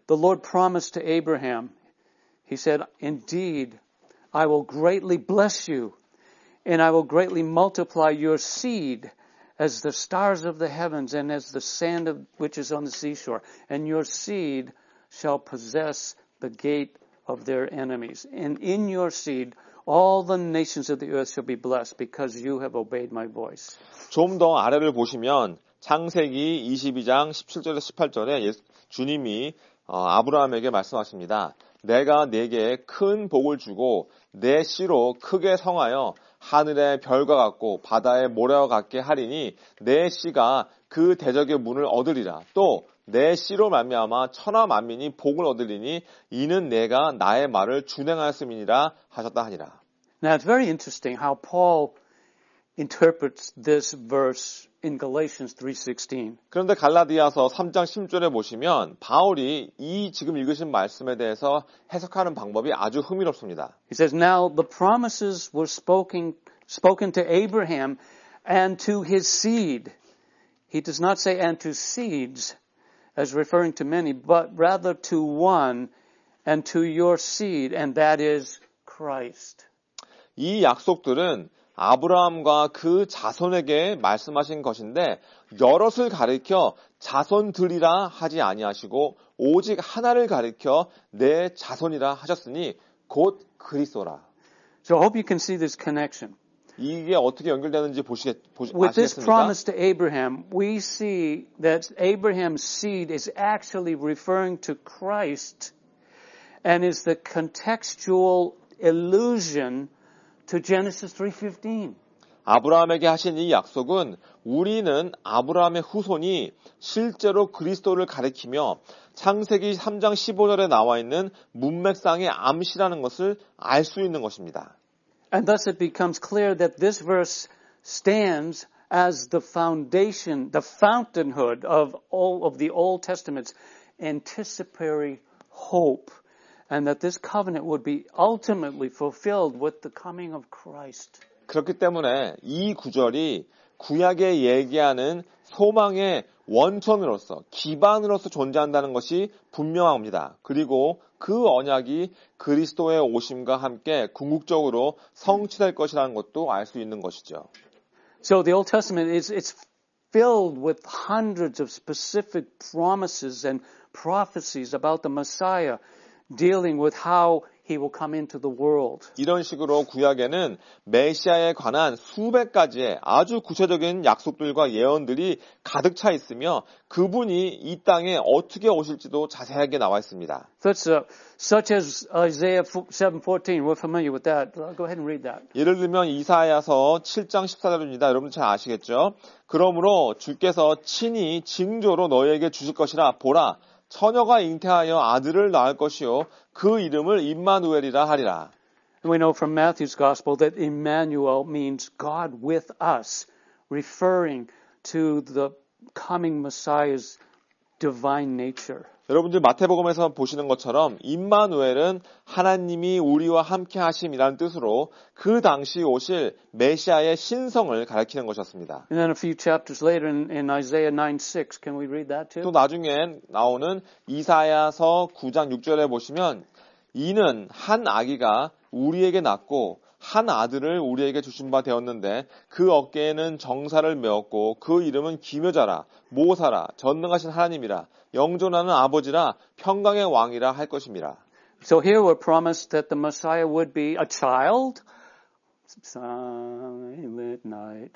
the Lord promised to Abraham, He said, Indeed, I will greatly bless you, and I will greatly multiply your seed as the stars of the heavens and as the sand which is on the seashore. And your seed shall possess the gate of their enemies. And in your seed all the nations of the earth shall be blessed because you have obeyed my voice. 좀 더 아래를 보시면 창세기 22장 17절에서 18절에 주님이 아브라함에게 말씀하십니다. 내가 네게 큰 복을 주고 내 씨로 크게 성하여 하늘의 별과 같고 바다의 모래와 같게 하리니 내 씨가 그 대적의 문을 얻으리라. 또 내 씨로 말미암아 천하 만민이 복을 얻으리니 이는 내가 나의 말을 준행하였음이니라 하셨다 하니라. Now it's very interesting how Paul interprets this verse in Galatians 3:16. 그런데 갈라디아서 3장 10절에 보시면 바울이 이 지금 읽으신 말씀에 대해서 해석하는 방법이 아주 흥미롭습니다. He says, Now the promises were spoken to Abraham and to his seed. He does not say and to seeds as referring to many, but rather to one and to your seed, and that is Christ. 이 약속들은 아브라함과 그 자손에게 말씀하신 것인데 여럿을 가리켜 자손들이라 하지 아니하시고 오직 하나를 가리켜 내 자손이라 하셨으니 곧 그리스도라. So I hope you can see this connection. 이게 어떻게 연결되는지 With this 아시겠습니까? promise to Abraham, we see that Abraham's seed is actually referring to Christ and is the contextual allusion to Genesis 3:15. 아브라함에게 하신 이 약속은 우리는 아브라함의 후손이 실제로 그리스도를 가리키며 창세기 3장 15절에 나와 있는 문맥상의 암시라는 것을 알 수 있는 것입니다. And thus it becomes clear that this verse stands as the foundation, the fountainhood of all of the Old Testament's anticipatory hope, and that this covenant would be ultimately fulfilled with the coming of Christ. 그렇기 때문에 이 구절이 구약에 얘기하는 소망의 원천으로서 기반으로서 존재한다는 것이 분명합니다. 그리고 그 언약이 그리스도의 오심과 함께 궁극적으로 성취될 것이라는 것도 알 수 있는 것이죠. So the Old Testament it's filled with hundreds of specific promises and prophecies about the Messiah, dealing with how he will come into the world. 이런 식으로 구약에는 메시아에 관한 수백 가지의 아주 구체적인 약속들과 예언들이 가득 차 있으며 그분이 이 땅에 어떻게 오실지도 자세하게 나와 있습니다. Such as Isaiah 7:14. We're familiar with that. Go ahead and read that. 예를 들면 이사야서 7장 14절입니다. 여러분 잘 아시겠죠? 그러므로 주께서 친히 징조로 너희에게 주실 것이라 보라 처녀가 잉태하여 아들을 낳을 것이요 그 이름을 임마누엘이라 하리라. And we know from Matthew's gospel that Emmanuel means God with us, referring to the coming Messiah's divine nature. 여러분들 마태복음에서 보시는 것처럼 임마누엘은 하나님이 우리와 함께 하심이라는 뜻으로 그 당시 오실 메시아의 신성을 가리키는 것이었습니다. And then a few chapters later in Isaiah 9:6, can we read that too? 또 나중에 나오는 이사야서 9장 6절에 보시면 이는 한 아기가 우리에게 낳고 한 아들을 우리에게 주신 바 되었는데 그 어깨에는 정사를 메었고 그 이름은 기묘자라 모사라 전능하신 하나님이라 영존하는 아버지라 평강의 왕이라 할 것임이라. So here we're promised that the Messiah would be a child, silent night,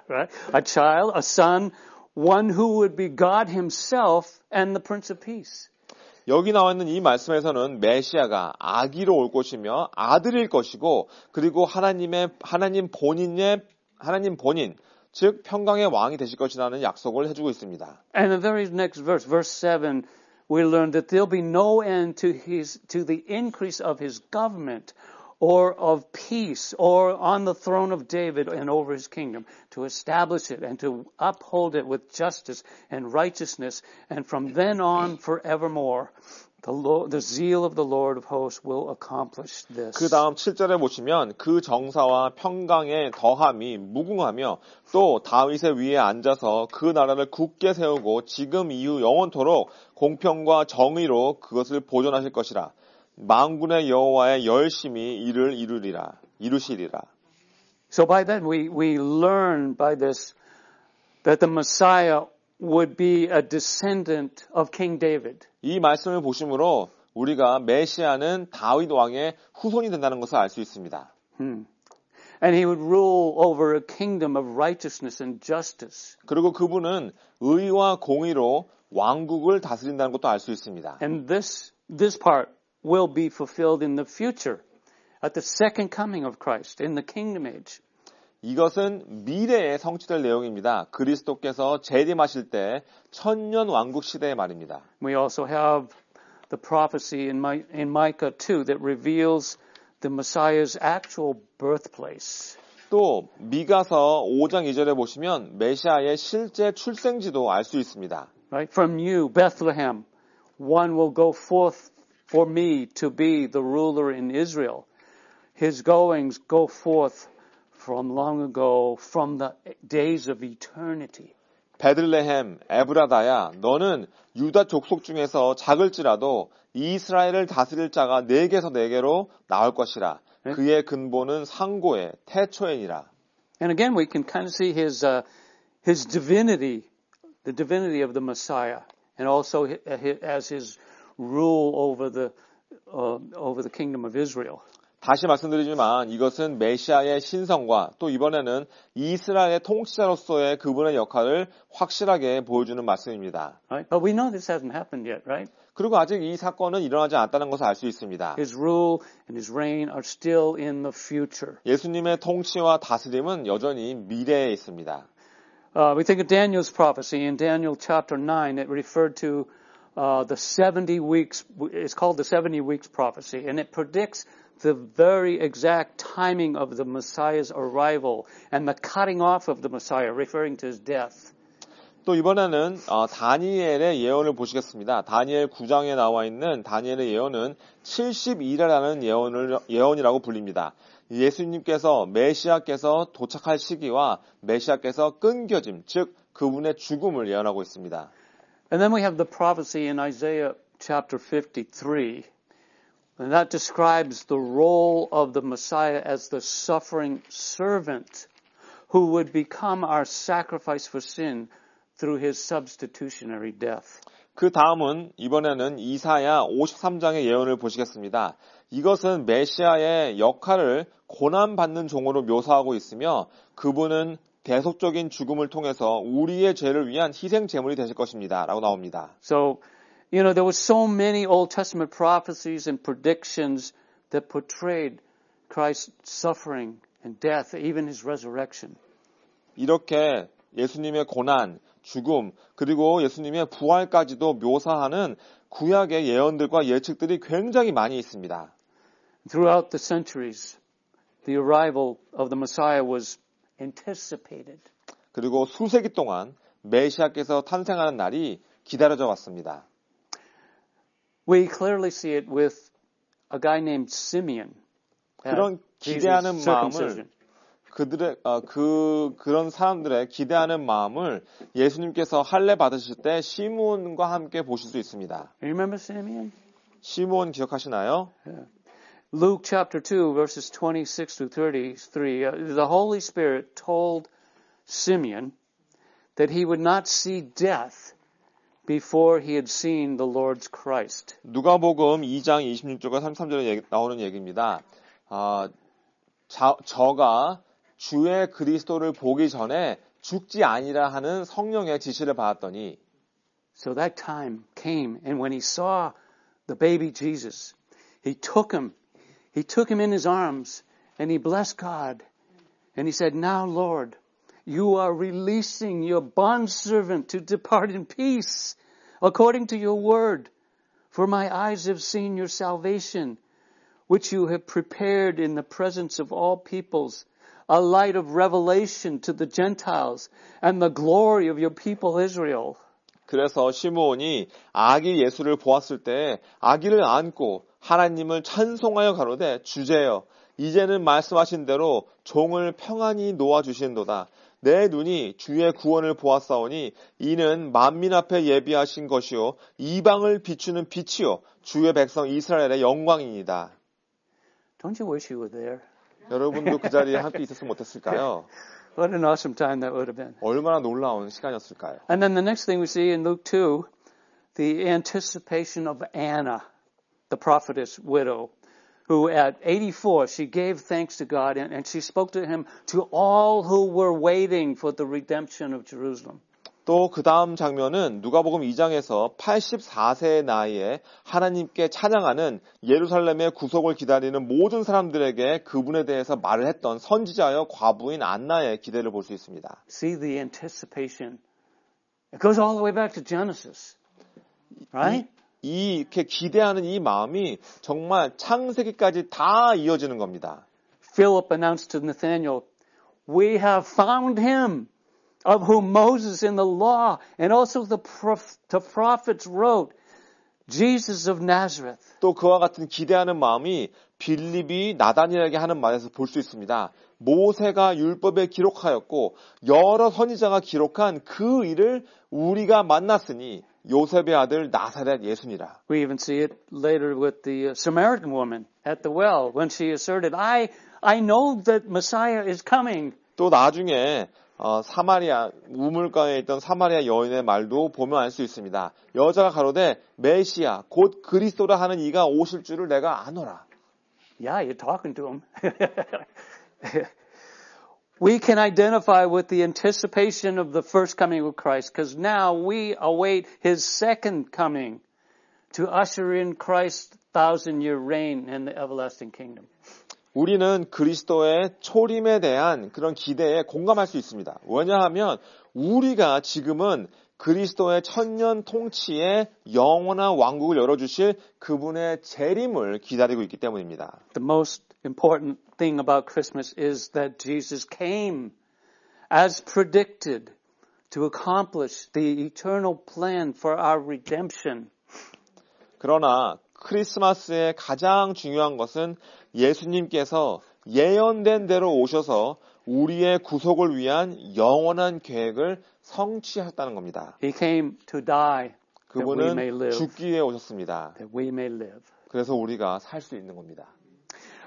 right? A child, a son, one who would be God himself and the Prince of Peace. 여기 나와 있는 이 말씀에서는 메시아가 아기로 올 것이며 아들일 것이고 그리고 하나님 본인 즉 평강의 왕이 되실 것이라는 약속을 해주고 있습니다. And the very next verse 7, we learn that there'll be no end to the increase of his government or of peace or on the throne of David and over his kingdom to establish it and to uphold it with justice and righteousness and from then on forevermore. The zeal of the Lord of hosts will accomplish this. 그 다음 7절에 보시면 그 정사와 평강의 더함이 무궁하며 또 다윗의 위에 앉아서 그 나라를 굳게 세우고 지금 이후 영원토록 공평과 정의로 그것을 보존하실 것이라. 만군의 여호와의 열심히 이를 이루시리라. So by that we learn by this that the Messiah would be a descendant of King David. 이 말씀을 보심으로 우리가 메시아는 다윗 왕의 후손이 된다는 것을 알 수 있습니다. And he would rule over a kingdom of righteousness and justice. 그리고 그분은 의와 공의로 왕국을 다스린다는 것도 알 수 있습니다. And this part will be fulfilled in the future at the second coming of Christ in the kingdom age. 이것은 미래에 성취될 내용입니다. 그리스도께서 재림하실 때 천년 왕국 시대의 말입니다. We also have the prophecy in Micah 2 that reveals the Messiah's actual birthplace. 또 미가서 5장 2절에 보시면 메시아의 실제 출생지도 알 수 있습니다. Right? From you, Bethlehem, one will go forth for me to be the ruler in Israel. His goings go forth from long ago, from the days of eternity. 베들레헴, 에브라다야, 너는 유다 족속 중에서 작을지라도 이스라엘을 다스릴 자가 네개에서 네개로 나올 것이라. 그의 근본은 상고의 태초에니라. And again, we can kind of see his divinity, the divinity of the Messiah, and also as his rule over the kingdom of Israel. 다시 말씀드리지만 이것은 메시아의 신성과 또 이번에는 이스라엘의 통치자로서의 그분의 역할을 확실하게 보여주는 말씀입니다. Right? But we know this hasn't happened yet, right? 그리고 아직 이 사건은 일어나지 않았다는 것을 알 수 있습니다. His rule and his reign are still in the future. 예수님의 통치와 다스림은 여전히 미래에 있습니다. We think of Daniel's prophecy in Daniel chapter 9. It referred to the 70 weeks. It's called the 70 weeks prophecy, and it predicts the very exact timing of the Messiah's arrival and the cutting off of the Messiah, referring to his death. 또 이번에는 다니엘의 예언을 보시겠습니다. 다니엘 9장에 나와 있는 다니엘의 예언은 72라는 예언이라고 불립니다. 예수님께서 메시아께서 도착할 시기와 메시아께서 끊겨짐, 즉 그분의 죽음을 예언하고 있습니다. And then we have the prophecy in Isaiah chapter 53. And that describes the role of the Messiah as the suffering servant who would become our sacrifice for sin through his substitutionary death. 그 다음은 이번에는 이사야 53장의 예언을 보시겠습니다. 이것은 메시아의 역할을 고난받는 종으로 묘사하고 있으며 그분은 대속적인 죽음을 통해서 우리의 죄를 위한 희생 제물이 되실 것입니다. 라고 나옵니다. So, there were so many Old Testament prophecies and predictions that portrayed Christ's suffering and death, even his resurrection. 이렇게 예수님의 고난, 죽음, 그리고 예수님의 부활까지도 묘사하는 구약의 예언들과 예측들이 굉장히 많이 있습니다. Throughout the centuries, the arrival of the Messiah was anticipated. 그리고 수세기 동안 메시아께서 탄생하는 날이 기다려져 왔습니다. We clearly see it with a guy named Simeon. 그런 기대하는 마음을 그런 사람들의 기대하는 마음을 예수님께서 할례 받으실 때 시므온과 함께 보실 수 있습니다. You remember Simeon? 시므온 기억하시나요? Luke chapter 2 verses 26 through 33, the Holy Spirit told Simeon that he would not see death before he had seen the Lord's Christ. 누가복음 2장 26절과 33절에 나오는 얘기입니다. 저가 주의 그리스도를 보기 전에 죽지 아니라 하는 성령의 지시를 받았더니 So that time came, and when he saw the baby Jesus, he took him in his arms, and he blessed God, and he said, Now, Lord, you are releasing your bondservant to depart in peace, according to your word, for my eyes have seen your salvation, which you have prepared in the presence of all peoples, a light of revelation to the Gentiles, and the glory of your people Israel. 그래서 시므온이 아기 예수를 보았을 때 아기를 안고 하나님을 찬송하여 가로되 주제여 이제는 말씀하신 대로 종을 평안히 놓아주신도다. 내 눈이 주의 구원을 보았사오니 이는 만민 앞에 예비하신 것이요 이방을 비추는 빛이요 주의 백성 이스라엘의 영광이니이다. Don't you wish you were there? 여러분도 그 자리에 함께 있었으면 어땠을까요? What an awesome time that would have been. 얼마나 놀라운 시간이었을까요? And then the next thing we see in Luke 2, the anticipation of Anna, the prophetess widow, who at 84, she gave thanks to God and she spoke to him to all who were waiting for the redemption of Jerusalem. 또 그 다음 장면은 누가복음 2장에서 84세의 나이에 하나님께 찬양하는 예루살렘의 구속을 기다리는 모든 사람들에게 그분에 대해서 말을 했던 선지자여 과부인 안나의 기대를 볼 수 있습니다. See the anticipation. It goes all the way back to Genesis. Right? 이렇게 기대하는 이 마음이 정말 창세기까지 다 이어지는 겁니다. Philip announced to Nathanael, We have found him. Of whom Moses in the law and also the prophets wrote, Jesus of Nazareth. 또 그와 같은 기대하는 마음이 빌립이 나다니엘에게 하는 말에서 볼 수 있습니다. 모세가 율법에 기록하였고 여러 선지자가 기록한 그 일을 우리가 만났으니 요셉의 아들 나사렛 예수니라. We even see it later with the Samaritan woman at the well when she asserted, I know that Messiah is coming. 또 나중에 사마리아 우물가에 있던 사마리아 여인의 말도 보면 알 수 있습니다. 여자가 가로되 메시아 곧 그리스도라 하는 이가 오실 줄을 내가 아노라. Yeah, you're talking to him. We can identify with the anticipation of the first coming of Christ because now we await his second coming to usher in Christ's 1,000-year reign and the everlasting kingdom. 우리는 그리스도의 초림에 대한 그런 기대에 공감할 수 있습니다. 왜냐하면 우리가 지금은 그리스도의 천년 통치의 영원한 왕국을 열어주실 그분의 재림을 기다리고 있기 때문입니다. The most important thing about Christmas is that Jesus came as predicted to accomplish the eternal plan for our redemption. 그러나 크리스마스의 가장 중요한 것은 예수님께서 예언된 대로 오셔서 우리의 구속을 위한 영원한 계획을 성취하셨다는 겁니다. He came to die that we may 그분은 live. 죽기 위해 오셨습니다. That we may live. 그래서 우리가 살 수 있는 겁니다.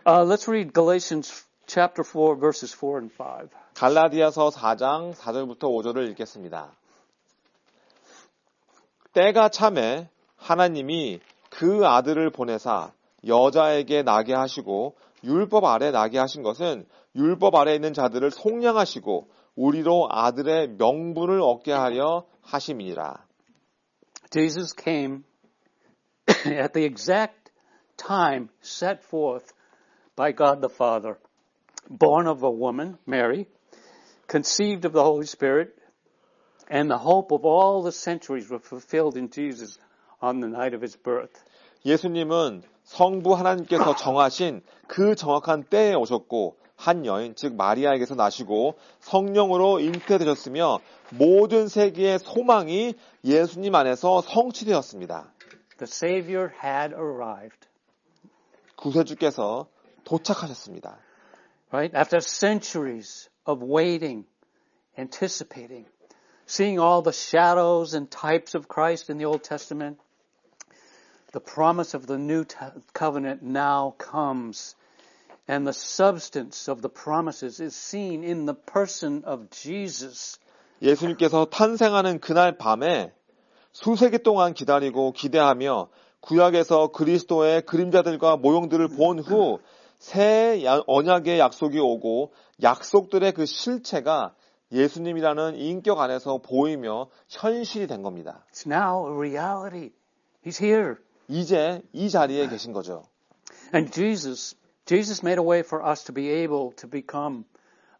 Let's read Galatians chapter 4 verses 4 and 5. 갈라디아서 4장 4절부터 5절을 읽겠습니다. 때가 참에 하나님이 그 아들을 보내사 여자에게 나게 하시고 율법 아래 나게 하신 것은 율법 아래 있는 자들을 속량하시고 우리로 아들의 명분을 얻게 하려 하심이니라. Jesus came at the exact time set forth by God the Father, born of a woman, Mary, conceived of the Holy Spirit, and the hope of all the centuries were fulfilled in Jesus on the night of his birth. 예수님은 성부 하나님께서 정하신 그 정확한 때에 오셨고 한 여인 즉 마리아에게서 나시고 성령으로 잉태되셨으며 모든 세계의 소망이 예수님 안에서 성취되었습니다. The Savior had arrived. 구세주께서 도착하셨습니다. Right? After centuries of waiting, anticipating, seeing all the shadows and types of Christ in the Old Testament, the promise of the new covenant now comes. And the substance of the promises is seen in the person of Jesus. 예수님께서 탄생하는 그날 밤에 수세기 동안 기다리고 기대하며 구약에서 그리스도의 그림자들과 모형들을 본 후 새 언약의 약속이 오고 약속들의 그 실체가 예수님이라는 인격 안에서 보이며 현실이 된 겁니다. It's now a reality. He's here. 이제 이 자리에 계신 거죠. And Jesus made a way for us to be able to become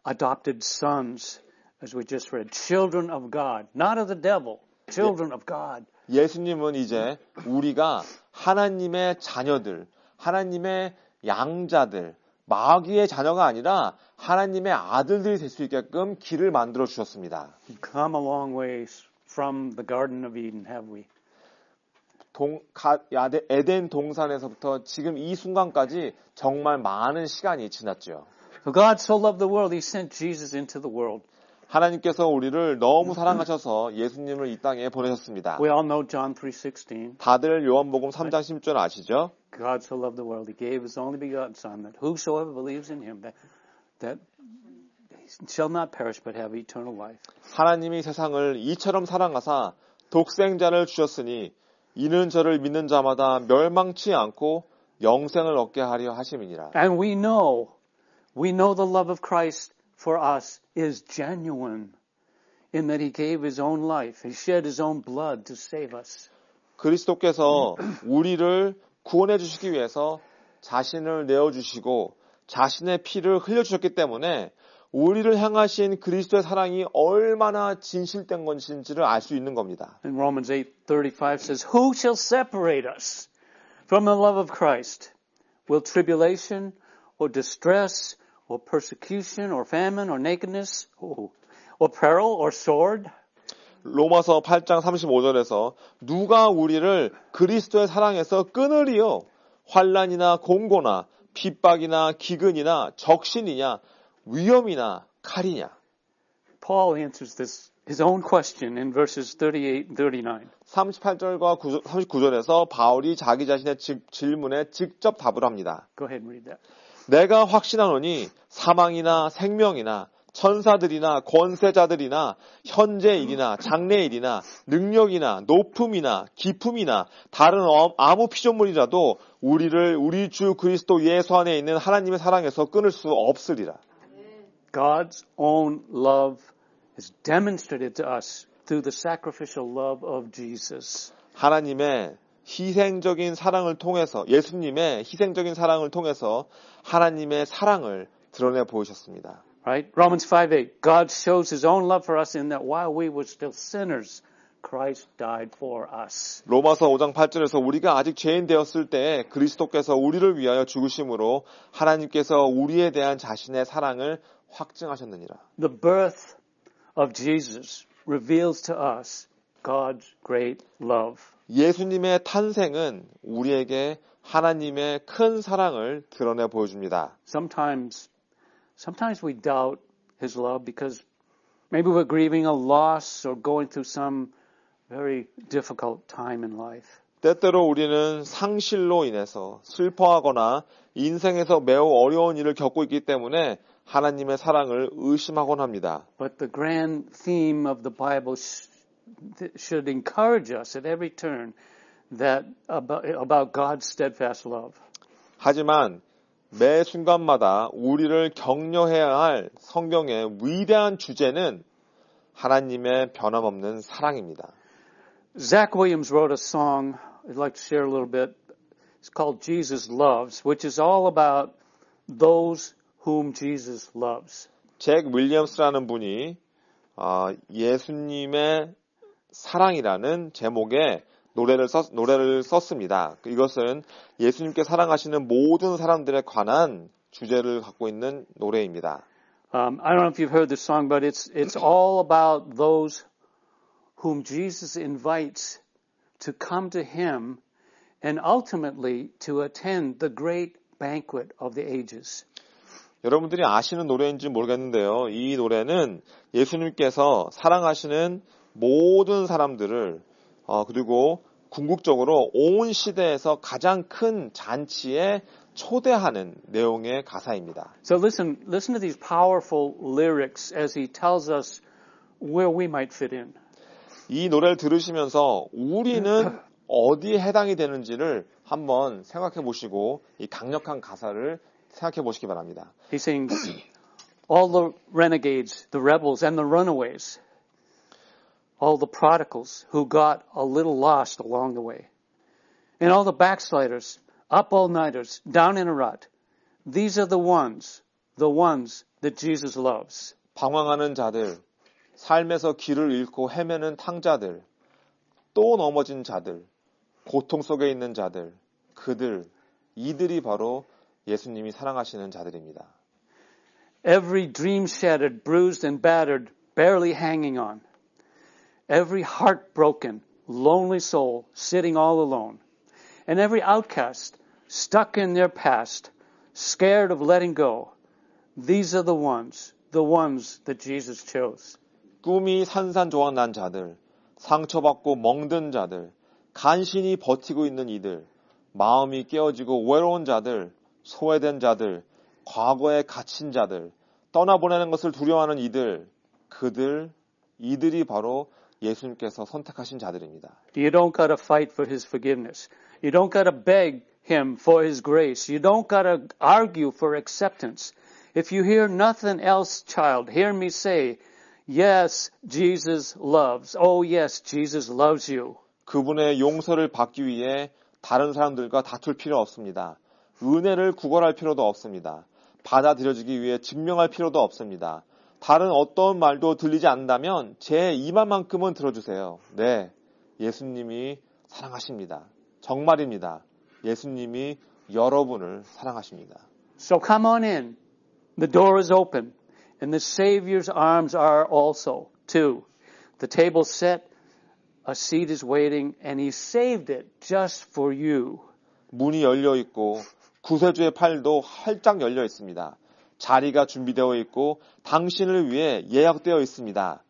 adopted sons, as we just read, children of God, not of the devil, children of God. 예수님은 이제 우리가 하나님의 자녀들, 하나님의 양자들, 마귀의 자녀가 아니라 하나님의 아들들이 될 수 있게끔 길을 만들어 주셨습니다. We've come a long ways from the Garden of Eden, have we? 에덴 동산에서부터 지금 이 순간까지 정말 많은 시간이 지났죠. For God so loved the world, He sent Jesus into the world. 하나님께서 우리를 너무 사랑하셔서 예수님을 이 땅에 보내셨습니다. We all know John 3:16. 다들 요한복음 3장 10절 아시죠? God so loved the world, He gave His only begotten Son, that whosoever believes in Him, that shall not perish but have eternal life. 하나님이 세상을 이처럼 사랑하사 독생자를 주셨으니 이는 저를 믿는 자마다 멸망치 않고 영생을 얻게 하려 하심이니라. And we know the love of Christ for us is genuine in that He gave His own life. He shed His own blood to save us. 그리스도께서 우리를 구원해 주시기 위해서 자신을 내어주시고 자신의 피를 흘려주셨기 때문에 우리를 향하신 그리스도의 사랑이 얼마나 진실된 것인지를 알 수 있는 겁니다. And Romans 8:35 says, Who shall separate us from the love of Christ? Will tribulation or distress or persecution or famine or nakedness or peril or sword? 로마서 8장 35절에서 누가 우리를 그리스도의 사랑에서 끊으리요? 환난이나 공고나 핍박이나 기근이나 적신이냐 위험이나 칼이냐. Paul answers his own question in verses 38 and 39. 38절과 39절에서 바울이 자기 자신의 질문에 직접 답을 합니다. Go ahead and read that. 내가 확신하노니 사망이나 생명이나 천사들이나 권세자들이나 현재일이나 장래일이나 능력이나 높음이나 깊음이나 다른 아무 피조물이라도 우리를 우리 주 그리스도 예수 안에 있는 하나님의 사랑에서 끊을 수 없으리라. God's own love is demonstrated to us through the sacrificial love of Jesus. 하나님의 희생적인 사랑을 통해서 예수님의 희생적인 사랑을 통해서 하나님의 사랑을 드러내 보이셨습니다. Right? Romans 5:8. God shows His own love for us in that while we were still sinners, Christ died for us. 로마서 5장 8절에서 우리가 아직 죄인 되었을 때에 그리스도께서 우리를 위하여 죽으심으로 하나님께서 우리에 대한 자신의 사랑을 확증하셨느니라. The birth of Jesus reveals to us God's great love. 예수님의 탄생은 우리에게 하나님의 큰 사랑을 드러내 보여줍니다. Sometimes we doubt His love because maybe we're grieving a loss or going through some very difficult time in life. 때때로 우리는 상실로 인해서 슬퍼하거나 인생에서 매우 어려운 일을 겪고 있기 때문에 하나님의 사랑을 의심하곤 합니다. But the grand theme of the Bible should encourage us at every turn that about God's steadfast love. 하지만 매 순간마다 우리를 격려해야 할 성경의 위대한 주제는 하나님의 변함없는 사랑입니다. Zach Williams wrote a song I'd like to share a little bit. It's called Jesus Loves, which is all about those whom Jesus loves. 잭 윌리엄스라는 분이 예수님의 사랑이라는 제목의 노래를 썼습니다. 이것은 예수님께 사랑하시는 모든 사람들에 관한 주제를 갖고 있는 노래입니다. I don't know if you've heard this song, but it's all about those whom Jesus invites to come to Him and ultimately to attend the great banquet of the ages. 여러분들이 아시는 노래인지 모르겠는데요. 이 노래는 예수님께서 사랑하시는 모든 사람들을 그리고 궁극적으로 온 시대에서 가장 큰 잔치에 초대하는 내용의 가사입니다. So listen to these powerful lyrics as he tells us where we might fit in. 이 노래를 들으시면서 우리는 어디에 해당이 되는지를 한번 생각해 보시고 이 강력한 가사를 생각해 보시기 바랍니다. He sings, all the renegades, the rebels, and the runaways, all the prodigals who got a little lost along the way, and all the backsliders, up all-nighters, down in a rut. These are the ones that Jesus loves. 방황하는 자들, 삶에서 길을 잃고 헤매는 탕자들, 또 넘어진 자들, 고통 속에 있는 자들, 이들이 바로 예수님이 사랑하시는 자들입니다. Every dream shattered, bruised and battered, barely hanging on. Every heartbroken, lonely soul sitting all alone. And every outcast stuck in their past, scared of letting go. These are the ones that Jesus chose. 꿈이 산산조각난 자들, 상처받고 멍든 자들, 간신히 버티고 있는 이들, 마음이 깨어지고 외로운 자들, 소외된 자들, 과거에 갇힌 자들, 떠나보내는 것을 두려워하는 이들이 바로 예수님께서 선택하신 자들입니다. You don't gotta fight for His forgiveness. You don't gotta beg Him for His grace. You don't gotta argue for acceptance. If you hear nothing else, child, hear me say, yes, Jesus loves. Oh, yes, Jesus loves you. 그분의 용서를 받기 위해 다른 사람들과 다툴 필요 없습니다. 은혜를 구걸할 필요도 없습니다. 받아들여지기 위해 증명할 필요도 없습니다. 다른 어떤 말도 들리지 않는다면 제 이 말만큼은 들어주세요. 네, 예수님이 사랑하십니다. 정말입니다. 예수님이 여러분을 사랑하십니다. So come on in. The door is open, and the Savior's arms are also, too. The table's set, a seat is waiting, and He saved it just for you. 문이 열려 있고 구세주의 팔도 활짝 열려 있습니다. 자리가 준비되어 있고 당신을 위해 예약되어 있습니다.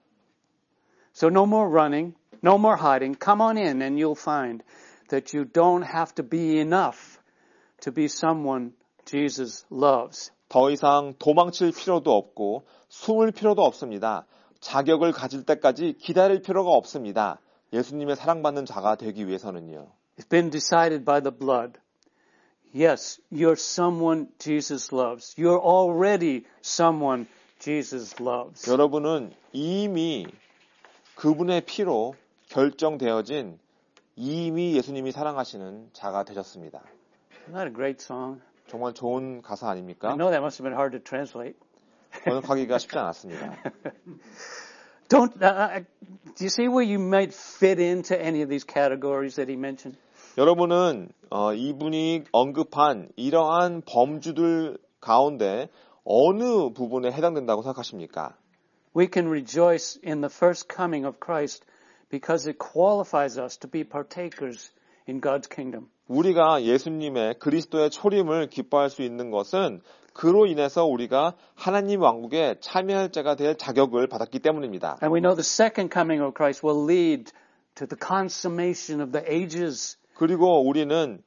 So no more running, no more hiding. Come on in and you'll find that you don't have to be enough to be someone Jesus loves. 더 이상 도망칠 필요도 없고 숨을 필요도 없습니다. 자격을 가질 때까지 기다릴 필요가 없습니다. 예수님의 사랑받는 자가 되기 위해서는요. It's been decided by the blood. Yes, you're someone Jesus loves. You're already someone Jesus loves. 여러분은 이미 그분의 피로 결정되어진 이미 예수님이 사랑하시는 자가 되셨습니다. Isn't that a great song? 정말 좋은 가사 I 아닙니까? know that must have been hard to translate. 번역하기가 쉽지 않았습니다. Do you see where you might fit into any of these categories that he mentioned? 여러분은 이분이 언급한 이러한 범주들 가운데 어느 부분에 해당된다고 생각하십니까? We can rejoice in the first coming of Christ because it qualifies us to be partakers in God's kingdom. 우리가 예수님의 그리스도의 초림을 기뻐할 수 있는 것은 그로 인해서 우리가 하나님 왕국에 참여할 자가 될 자격을 받았기 때문입니다. And we know the second coming of Christ will lead to the consummation of the ages. 그리고 우리는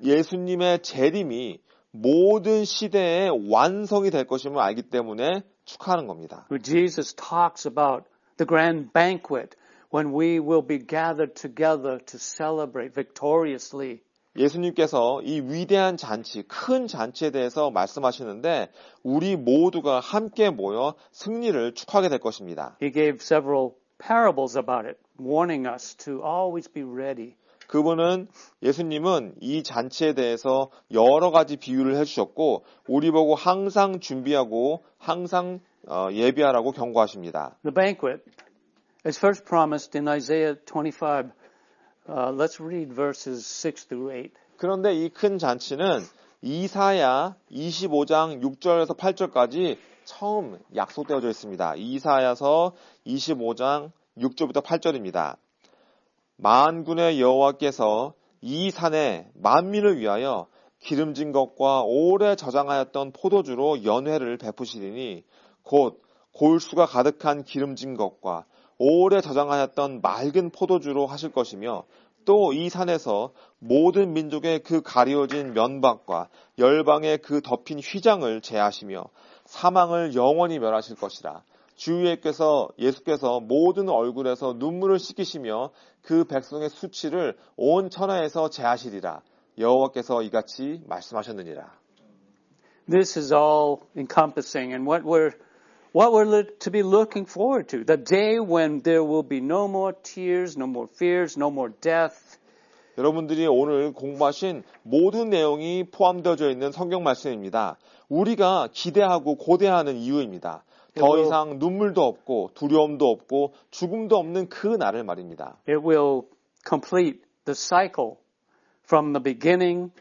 예수님의 재림이 모든 시대의 완성이 될 것임을 알기 때문에 축하하는 겁니다. Where Jesus talks about the grand banquet when we will be gathered together to celebrate victoriously. 예수님께서 이 위대한 잔치, 큰 잔치에 대해서 말씀하시는데 우리 모두가 함께 모여 승리를 축하하게 될 것입니다. He gave several parables about it, warning us to always be ready. 그분은 예수님은 이 잔치에 대해서 여러 가지 비유를 해주셨고 우리 보고 항상 준비하고 항상 예비하라고 경고하십니다. The banquet is first promised in Isaiah 25. Let's read verses 6 through 8. 그런데 이 큰 잔치는 이사야 25장 6절에서 8절까지 처음 약속되어져 있습니다. 이사야서 25장 6절부터 8절입니다. 만군의 여호와께서 이 산에 만민을 위하여 기름진 것과 오래 저장하였던 포도주로 연회를 베푸시리니 곧 골수가 가득한 기름진 것과 오래 저장하였던 맑은 포도주로 하실 것이며 또 이 산에서 모든 민족의 그 가리워진 면박과 열방의 그 덮인 휘장을 제하시며 사망을 영원히 멸하실 것이라. 주 예수께서 모든 얼굴에서 눈물을 씻기시며 그 백성의 수치를 온 천하에서 제하시리라. 여호와께서 이같이 말씀하셨느니라. This is all encompassing and what we're to be looking forward to. The day when there will be no more tears, no more fears, no more death. 여러분들이 오늘 공부하신 모든 내용이 포함되어져 있는 성경 말씀입니다. 우리가 기대하고 고대하는 이유입니다. 더 이상 눈물도 없고 두려움도 없고 죽음도 없는 그 날을 말입니다. It will complete the cycle from the beginning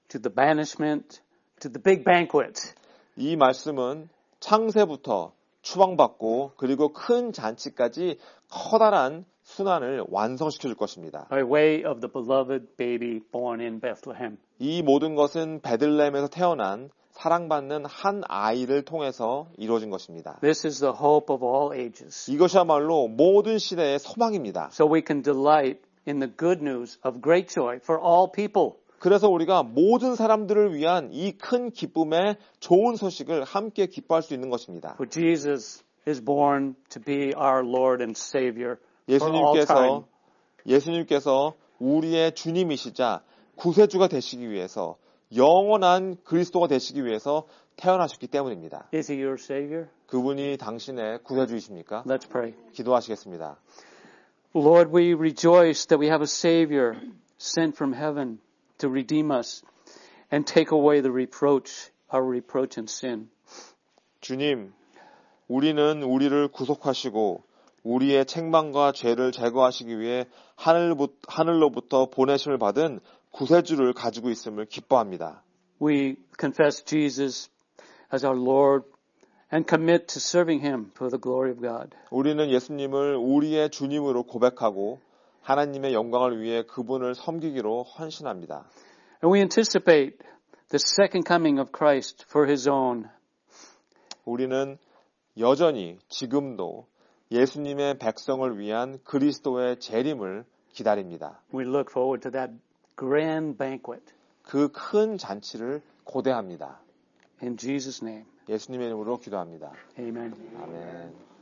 to the banishment to the big banquet. 이 말씀은 창세부터 추방받고 그리고 큰 잔치까지 커다란 순환을 완성시켜 줄 것입니다. By way of the beloved baby born in Bethlehem. 이 모든 것은 베들레헴에서 태어난 사랑받는 한 아이를 통해서 이루어진 것입니다. This is the hope of all ages. 이것이야말로 모든 시대의 소망입니다. So we can delight in the good news of great joy for all people. 그래서 우리가 모든 사람들을 위한 이 큰 기쁨의 좋은 소식을 함께 기뻐할 수 있는 것입니다. For Jesus is born to be our Lord and Savior for all time. 예수님께서 우리의 주님이시자 구세주가 되시기 위해서 영원한 그리스도가 되시기 위해서 태어나셨기 때문입니다. Is he your Savior? 그분이 당신의 구세주이십니까? Let's pray. 기도하시겠습니다. Lord, we rejoice that we have a Savior sent from heaven to redeem us and take away the reproach, our reproach and sin. 주님, 우리는 우리를 구속하시고 우리의 책망과 죄를 제거하시기 위해 하늘로부터 보내심을 받은 구세주를 가지고 있음을 기뻐합니다. We confess Jesus as our Lord and commit to serving Him for the glory of God. 우리는 예수님을 우리의 주님으로 고백하고 하나님의 영광을 위해 그분을 섬기기로 헌신합니다. And we anticipate the second coming of Christ for His own. 우리는 여전히 지금도 예수님의 백성을 위한 그리스도의 재림을 기다립니다. We look forward to that grand banquet. 그 큰 잔치를 고대합니다. In Jesus' name, 예수님의 이름으로 기도합니다. amen. 아멘.